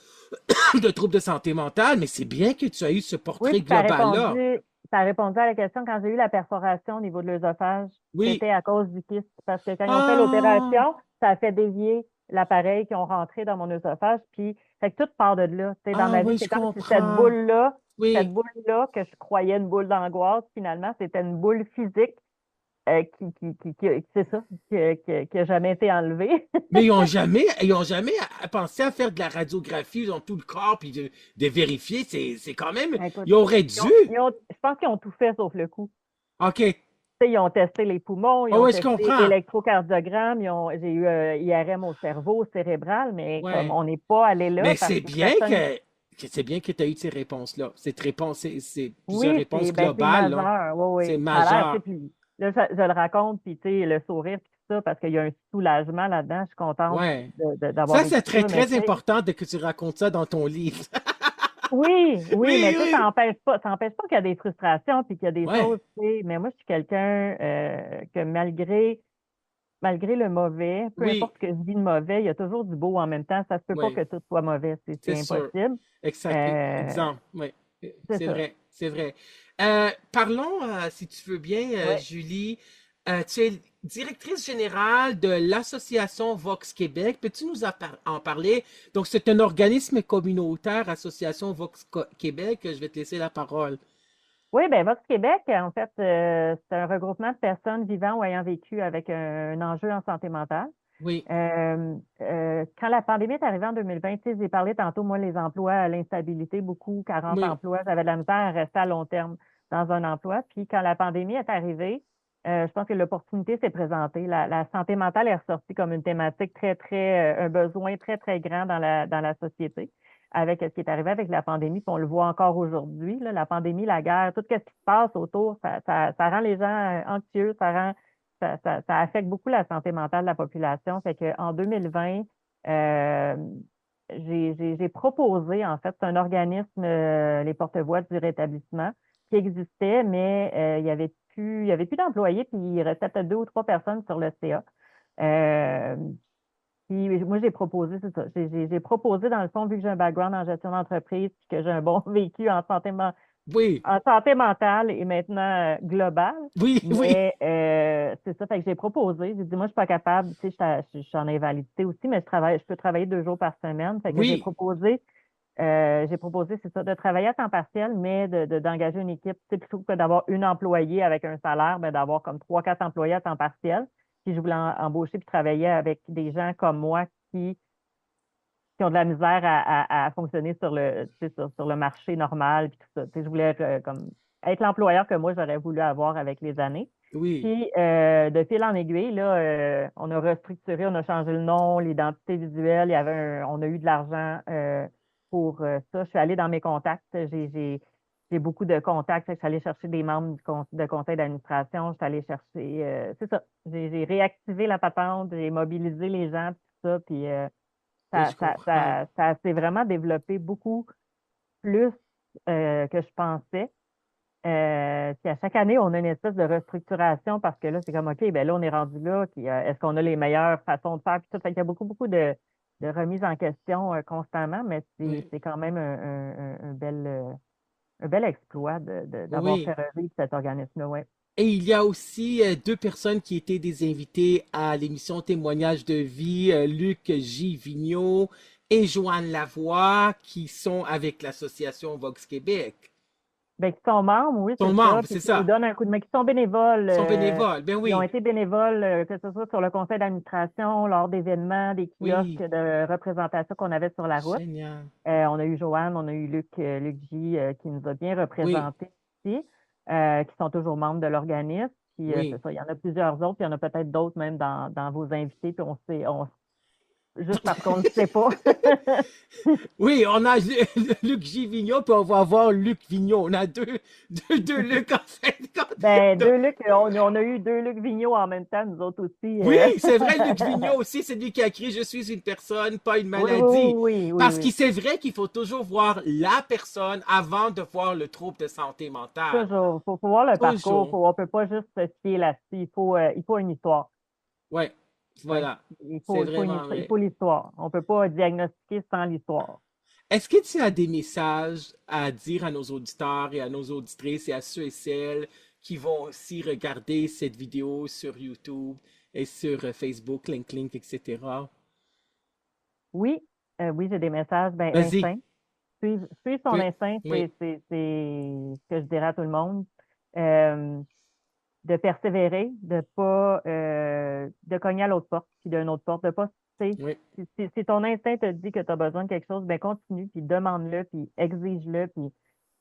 troubles de santé mentale, mais c'est bien que tu as eu ce oui, portrait puis ça a global-là. répondu, ça a répondu à la question quand j'ai eu la perforation au niveau de l'œsophage. Oui. C'était à cause du kyste. Parce que quand ils ont fait Ah, l'opération, ça a fait dévier l'appareil qui ont rentré dans mon œsophage. Puis, fait que tout part de là. Tu sais, dans ah ma vie, oui, je c'est comme si comprends. cette Oui. boule-là, que je croyais une boule d'angoisse, finalement, c'était une boule physique c'est ça, qui a jamais été enlevée. Mais ils ont jamais pensé à faire de la radiographie dans tout le corps puis de vérifier. C'est quand même, Écoute, ils auraient dû. je pense qu'ils ont tout fait sauf le coup. OK. Tu sais, ils ont testé les poumons, ils Ah ont oui, je testé comprends. l'électrocardiogramme, j'ai eu IRM au cerveau, cérébral, mais comme Ouais. on n'est pas allé là Mais parce c'est que bien personne. que c'est bien que tu as eu ces réponses-là. Cette réponse, c'est plusieurs Oui, réponses c'est globales, là. majeur. Oui, C'est oui. Ça a l'air, tu sais, majeur. puis là, je le raconte, puis tu sais, le sourire, puis tout ça, parce qu'il y a un soulagement là-dedans. Je suis contente Ouais. d'avoir Ça, vécu c'est très, ça, mais très tu sais, important que tu racontes ça dans ton livre. oui, oui, mais Oui, tu sais, oui. ça empêche pas qu'il y a des frustrations, puis qu'il y a des Ouais. choses, tu sais, mais moi, je suis quelqu'un que malgré le mauvais, peu Oui, importe ce que je dis de mauvais, il y a toujours du beau en même temps. Ça se peut pas oui. que tout soit mauvais, C'est c'est sûr. impossible. Exact. Euh, Exemple. Oui. c'est C'est ça. vrai. C'est vrai. Parlons, si tu veux bien, Oui. Julie. Tu es directrice générale de l'Association Vox Québec. Peux-tu nous en parler? Donc, c'est un organisme communautaire, Association Vox Québec. Je vais te laisser la parole. Oui, bien, Vox Québec, en fait, c'est un regroupement de personnes vivant ou ayant vécu avec un enjeu en santé mentale. Oui, Quand la pandémie est arrivée en 2020, tu sais, j'ai parlé tantôt, moi, les emplois, l'instabilité, beaucoup, 40 oui, emplois, j'avais de la misère à rester à long terme dans un emploi. Puis quand la pandémie est arrivée, je pense que l'opportunité s'est présentée. La santé mentale est ressortie comme une thématique très, très, un besoin très, très grand dans la société avec ce qui est arrivé avec la pandémie, puis on le voit encore aujourd'hui, là, la pandémie, la guerre, tout ce qui se passe autour, ça rend les gens anxieux, ça affecte beaucoup la santé mentale de la population. Fait qu'en 2020, euh, j'ai proposé, en fait, c'est un organisme, les porte-voix du rétablissement, qui existait, mais il y avait plus d'employés, puis il restait peut-être deux ou trois personnes sur le CA. Euh, Puis moi, j'ai proposé, c'est ça. J'ai proposé, dans le fond, vu que j'ai un background en gestion d'entreprise, puis que j'ai un bon vécu oui, en santé mentale et maintenant globale. oui, oui, Mais c'est ça, fait que j'ai proposé. J'ai dit, moi, je suis pas capable, tu sais, je suis en invalidité aussi, mais je peux travailler 2 jours par semaine. Fait que j'ai oui. proposé j'ai proposé, c'est ça, de travailler à temps partiel, mais d'engager une équipe. Tu sais, plutôt que d'avoir une employée avec un salaire, ben, d'avoir comme trois, quatre employés à temps partiel. Puis je voulais embaucher puis travailler avec des gens comme moi qui ont de la misère à fonctionner sur tu sais, sur le marché normal puis tout ça. Tu sais, je voulais comme être l'employeur que moi j'aurais voulu avoir avec les années. Oui, Puis de fil en aiguille, là, on a restructuré, on a changé le nom, l'identité visuelle, on a eu de l'argent pour ça. Je suis allée dans mes contacts, j'ai beaucoup de contacts. Fait que je suis allée chercher des membres de conseil d'administration, je suis allée chercher, c'est ça. J'ai réactivé la patente, j'ai mobilisé les gens, tout ça, puis oui, je comprends. ça s'est vraiment développé beaucoup plus que je pensais. Puis à chaque année, on a une espèce de restructuration parce que là, c'est comme, OK, ben là, on est rendu là, puis est-ce qu'on a les meilleures façons de faire? Puis tout, fait qu'il y a beaucoup, beaucoup de remises en question constamment, mais Oui. c'est quand même un bel exploit d'avoir Oui. fait revivre cet organisme-là, ouais. Et il y a aussi deux personnes qui étaient des invités à l'émission Témoignages de vie, Luc J. Vigneault et Joanne Lavoie, qui sont avec l'association Vox Québec. Ben, qui sont membres, oui, Sont c'est ça, membres, puis c'est qui nous ça. donnent un coup de main, qui sont bénévoles, Sont bénévoles. Ben qui ont oui, été bénévoles, que ce soit sur le conseil d'administration, lors d'événements, des kiosques oui. de représentation qu'on avait sur la route. Génial. On a eu Joanne, on a eu Luc J, qui nous a bien Oui, représentés ici, qui sont toujours membres de l'organisme. Puis oui. c'est ça, il y en a plusieurs autres, puis il y en a peut-être d'autres même dans vos invités, puis juste parce qu'on ne le sait pas. Oui, on a Luc J. Vigneault, puis on va avoir Luc Vigneault. On a deux Luc en fait. Ben, Donc, on a eu deux Luc Vigneault en même temps, nous autres aussi. oui, c'est vrai, Luc Vigneault aussi, c'est lui qui a écrit Je suis une personne, pas une Oui, oui, maladie. oui, oui, Parce que oui. c'est vrai qu'il faut toujours voir la personne avant de voir le trouble de santé mentale. Toujours. Faut voir le parcours. Toujours. On peut pas juste se fier là-dessus. Il faut une histoire. Ouais, Ouais. voilà. C'est vraiment Il vrai. faut l'histoire. On peut pas diagnostiquer sans l'histoire. Est-ce que tu as des messages à dire à nos auditeurs et à nos auditrices et à ceux et celles qui vont aussi regarder cette vidéo sur YouTube et sur Facebook, LinkedIn, etc.? Oui, oui, j'ai des messages. Ben, Vas-y. l'instinct. Suivre son Oui, instinct, oui, c'est ce que je dirais à tout le monde. Euh, de persévérer, de pas de cogner à l'autre porte, puis d'une autre porte, de pas, tu sais, oui. si ton instinct te dit que tu as besoin de quelque chose, ben continue, puis demande-le, puis exige-le, puis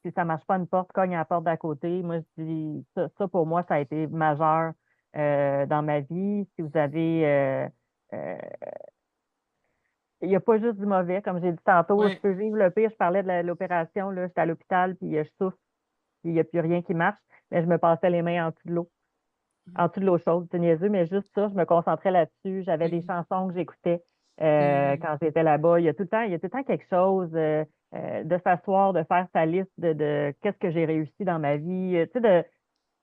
si ça marche pas une porte, cogne à la porte d'à côté. Moi, je dis, ça pour moi, ça a été majeur dans ma vie. Si vous avez euh, il n'y a pas juste du mauvais, comme j'ai dit tantôt, je Oui, peux vivre le pire. Je parlais de l'opération, là, j'étais à l'hôpital, puis je souffre, puis il n'y a plus rien qui marche, mais je me passais les mains en dessous de l'eau. En dessous de l'eau chaude, c'est niaiseux, mais juste ça, je me concentrais là-dessus. J'avais des oui, chansons que j'écoutais oui, quand j'étais là-bas. Il y a tout le temps quelque chose de s'asseoir, de faire sa liste de qu'est-ce que j'ai réussi dans ma vie. Tu sais,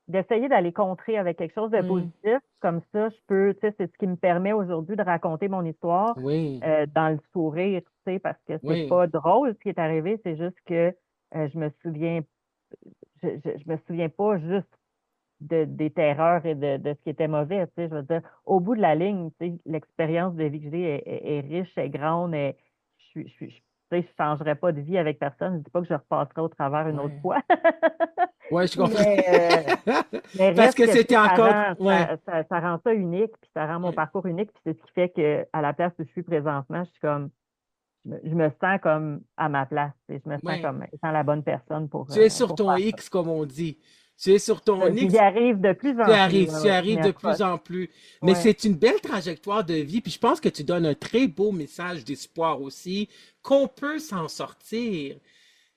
d'essayer d'aller contrer avec quelque chose de oui, positif. Comme ça, je peux, tu sais, c'est ce qui me permet aujourd'hui de raconter mon histoire oui, dans le sourire, tu sais, parce que c'est oui, pas drôle ce qui est arrivé, c'est juste que je me souviens, je me souviens pas juste des terreurs et de ce qui était mauvais. Tu sais, je veux dire, au bout de la ligne, tu sais, l'expérience de vie que j'ai est riche, est grande, tu sais, je ne changerais pas de vie avec personne. Je ne dis pas que je repasserai au travers une autre oui. fois. Ouais, je comprends. Mais, mais Parce reste que que tu c'était sais, encore. Ouais, ça rend ça unique, puis ça rend mon ouais, parcours unique, puis c'est ce qui fait qu'à la place où je suis présentement, je suis comme, je me sens comme à ma place, et je me sens ouais. comme étant la bonne personne Tu es sur pour ton faire ça. X, comme on dit. Tu es sur ton J'y X. arrive de plus en plus, ouais, Tu ouais, je arrives m'y de plus approche. en plus. Mais Ouais. c'est une belle trajectoire de vie. Puis je pense que tu donnes un très beau message d'espoir aussi, qu'on peut s'en sortir.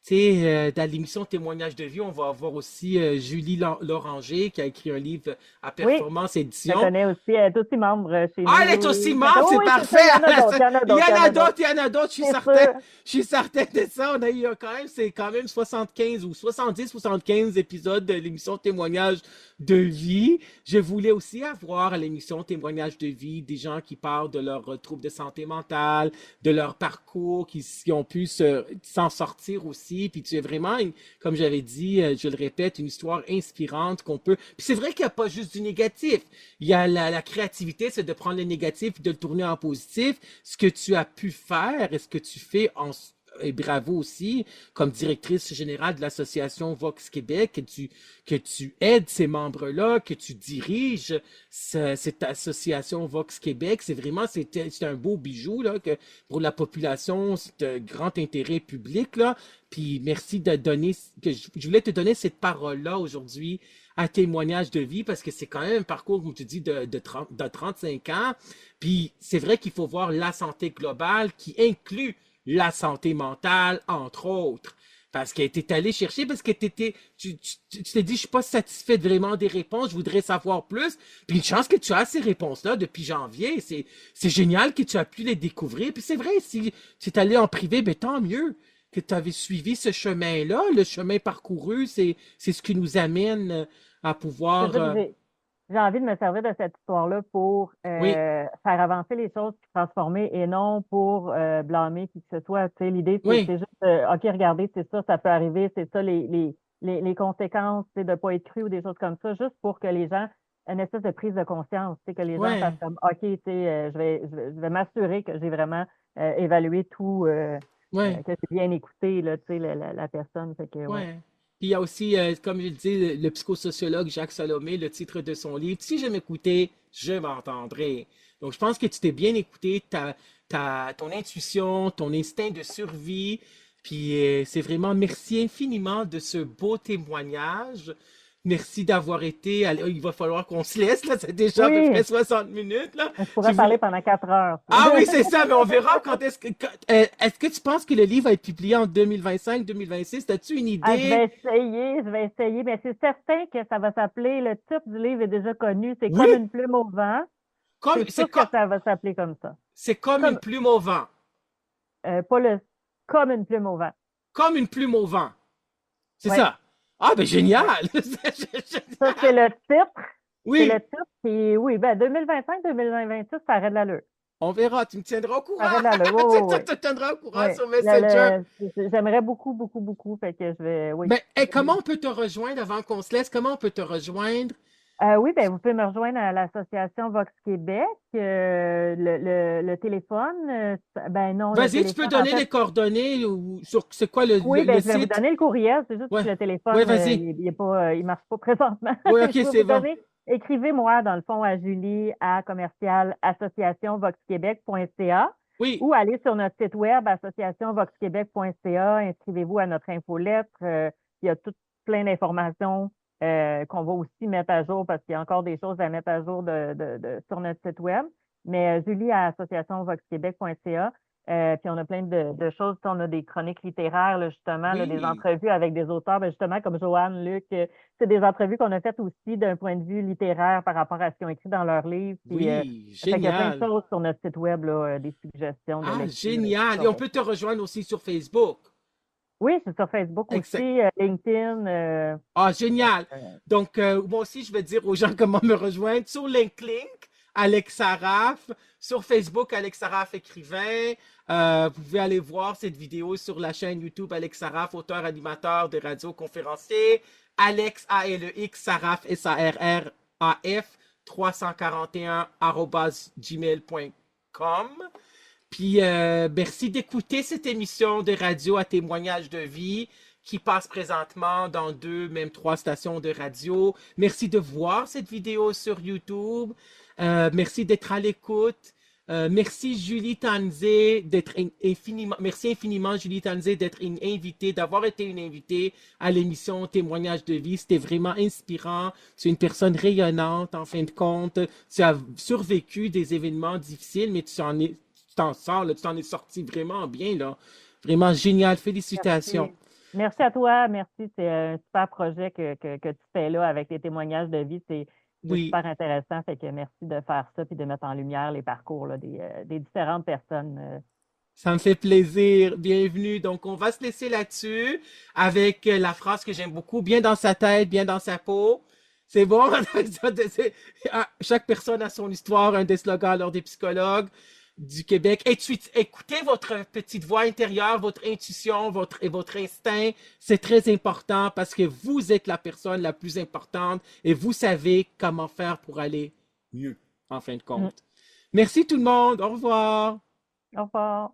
Tu sais, dans l'émission Témoignages de vie, on va avoir aussi Julie Loranger qui a écrit un livre à Oui, Performance je la Édition. connais aussi, elle est aussi membre chez Ah, nous, elle oui, est oui, aussi oui. morte, Oui, c'est oui, c'est parfait. ça, il y en a d'autres, il y en a Il y d'autres, il y en en a a d'autres. d'autres, il y en a d'autres, C'est sûr. je suis certain de ça. On a eu quand même, c'est quand même 75 ou 70, 75 épisodes de l'émission Témoignages de vie. Je voulais aussi avoir à l'émission Témoignages de vie des gens qui parlent de leurs troubles de santé mentale, de leur parcours, qui ont pu s'en sortir aussi. Puis tu es vraiment, comme j'avais dit, je le répète, une histoire inspirante qu'on peut. Puis c'est vrai qu'il n'y a pas juste du négatif. Il y a la créativité, c'est de prendre le négatif et de le tourner en positif. Ce que tu as pu faire et ce que tu fais et bravo aussi, comme directrice générale de l'association Vox Québec, que tu aides ces membres-là, que tu diriges cette association Vox Québec. C'est un beau bijou, là, que pour la population, c'est un grand intérêt public, là. Puis merci de donner, je voulais te donner cette parole-là aujourd'hui, un témoignage de vie, parce que c'est quand même un parcours, comme tu dis, de 35 ans. Puis c'est vrai qu'il faut voir la santé globale qui inclut la santé mentale, entre autres. Parce que tu es allé chercher, parce que tu t'es dit, je suis pas satisfait vraiment des réponses, je voudrais savoir plus. Puis une chance que tu as ces réponses-là depuis janvier. C'est génial que tu as pu les découvrir. Puis c'est vrai, si tu es allé en privé, ben tant mieux que tu avais suivi ce chemin-là. Le chemin parcouru, c'est ce qui nous amène à C'est pouvoir... ça, puis j'ai envie de me servir de cette histoire-là pour oui, faire avancer les choses, puis transformer et non pour blâmer qui que ce soit. Tu sais, l'idée, oui, c'est juste, OK, regardez, c'est ça peut arriver, c'est ça les conséquences, c'est de ne pas être cru ou des choses comme ça, juste pour que les gens aient une espèce de prise de conscience, tu sais, que les gens fassent ouais, comme, OK, tu sais, je vais m'assurer que j'ai vraiment évalué tout, ouais. que j'ai bien écouté, là, tu sais, la personne. Fait que, ouais. Ouais. Puis il y a aussi, comme je le dis, le psychosociologue Jacques Salomé, le titre de son livre, Si je m'écoutais, je m'entendrais. Donc je pense que tu t'es bien écouté, ton intuition, ton instinct de survie. Puis c'est vraiment merci infiniment de ce beau témoignage. Merci d'avoir été. Il va falloir qu'on se laisse, là. C'est déjà à peu près Oui, 60 minutes, là. je Tu pourrais parler voulais... pendant 4 heures. Ah oui, c'est ça, mais on verra quand est-ce que tu penses que le livre va être publié en 2025-2026? As-tu une Ah, idée? je vais essayer, mais c'est certain que ça va s'appeler, le titre du livre est déjà connu, c'est Oui, Comme une plume au vent. comme, C'est sûr que ça va s'appeler comme ça. c'est comme une Comme, plume au vent. pas le, comme une plume au vent. Comme une plume au vent. C'est Ouais, ça. Ah, ben ouais. génial! Ça, c'est le titre. C'est le Oui, titre. Puis oui, ben 2025-2026, ça arrête de l'allure. on verra. Tu me tiendras au Ça courant. arrête de l'allure. Oui, C'est oui, ça, oui. tu te tiendras au Oui. courant sur Messenger. J'aimerais beaucoup, beaucoup, beaucoup. Fait que je vais, oui. Ben, hey, comment on peut te rejoindre avant qu'on se laisse? Comment on peut te rejoindre? Oui, ben, vous pouvez me rejoindre à l'Association Vox Québec. Le téléphone, ben non, le Vas-y, tu peux téléphone, en donner fait, les coordonnées ou sur c'est quoi oui, le ben, je vais vous site? donner le courriel. C'est juste Ouais. que le Ouais, téléphone, vas-y. il est pas, il marche pas présentement. Oui, Je ok, peux c'est vous bon. donner, écrivez-moi, dans le fond, à Julie, à commercial associationvoxquebec.ca Oui, ou allez sur notre site web, associationvoxquebec.ca, inscrivez-vous à notre infolettre. Il y a tout plein d'informations qu'on va aussi mettre à jour parce qu'il y a encore des choses à mettre à jour sur notre site web. Mais Julie à associationvoxquebec.ca. Puis on a plein de choses. On a des chroniques littéraires, là, justement, là, des oui, entrevues avec des auteurs, ben, justement, comme Joanne, Luc. C'est des entrevues qu'on a faites aussi d'un point de vue littéraire par rapport à ce qu'ils ont écrit dans leurs livres. Puis, oui, fait qu'il y a plein de génial. choses sur notre site web, là, des suggestions de Ah, lecture et tout génial. ça. Et on peut te rejoindre aussi sur Facebook. Oui, c'est sur Facebook Exact. aussi, LinkedIn. Ah, génial. Euh, Donc, moi aussi, je vais dire aux gens comment me rejoindre. Sur LinkedIn, Alex Saraf. Sur Facebook, Alex Saraf écrivain. Vous pouvez aller voir cette vidéo sur la chaîne YouTube Alex Saraf, auteur animateur de radio conférencier. Alex, A-L-E-X, Saraf, S-A-R-R-A-F, 341 gmail.com. Puis, merci d'écouter cette émission de radio à témoignage de vie qui passe présentement dans 2, même 3 stations de radio. Merci de voir cette vidéo sur YouTube. Merci d'être à l'écoute. Merci Julie Tanzé d'être infiniment, merci infiniment Julie Tanzé d'être une invitée, d'avoir été une invitée à l'émission Témoignage de vie. C'était vraiment inspirant. Tu es une personne rayonnante en fin de compte. Tu as survécu des événements difficiles, mais tu t'en sors, là, tu t'en es sorti vraiment bien, là. Vraiment génial. Félicitations. Merci. Merci à toi. Merci. C'est un super projet que tu fais là avec les témoignages de vie. C'est Oui, super intéressant. Fait que merci de faire ça puis de mettre en lumière les parcours là, des différentes personnes. ça me fait plaisir. Bienvenue. Donc, on va se laisser là-dessus avec la phrase que j'aime beaucoup, bien dans sa tête, bien dans sa peau. C'est bon? Chaque personne a son histoire, un des slogans lors des psychologues du Québec. Écoutez votre petite voix intérieure, votre intuition, votre instinct. C'est très important parce que vous êtes la personne la plus importante et vous savez comment faire pour aller mieux, en fin de Mm. compte. Merci tout le monde. Au revoir. Au revoir.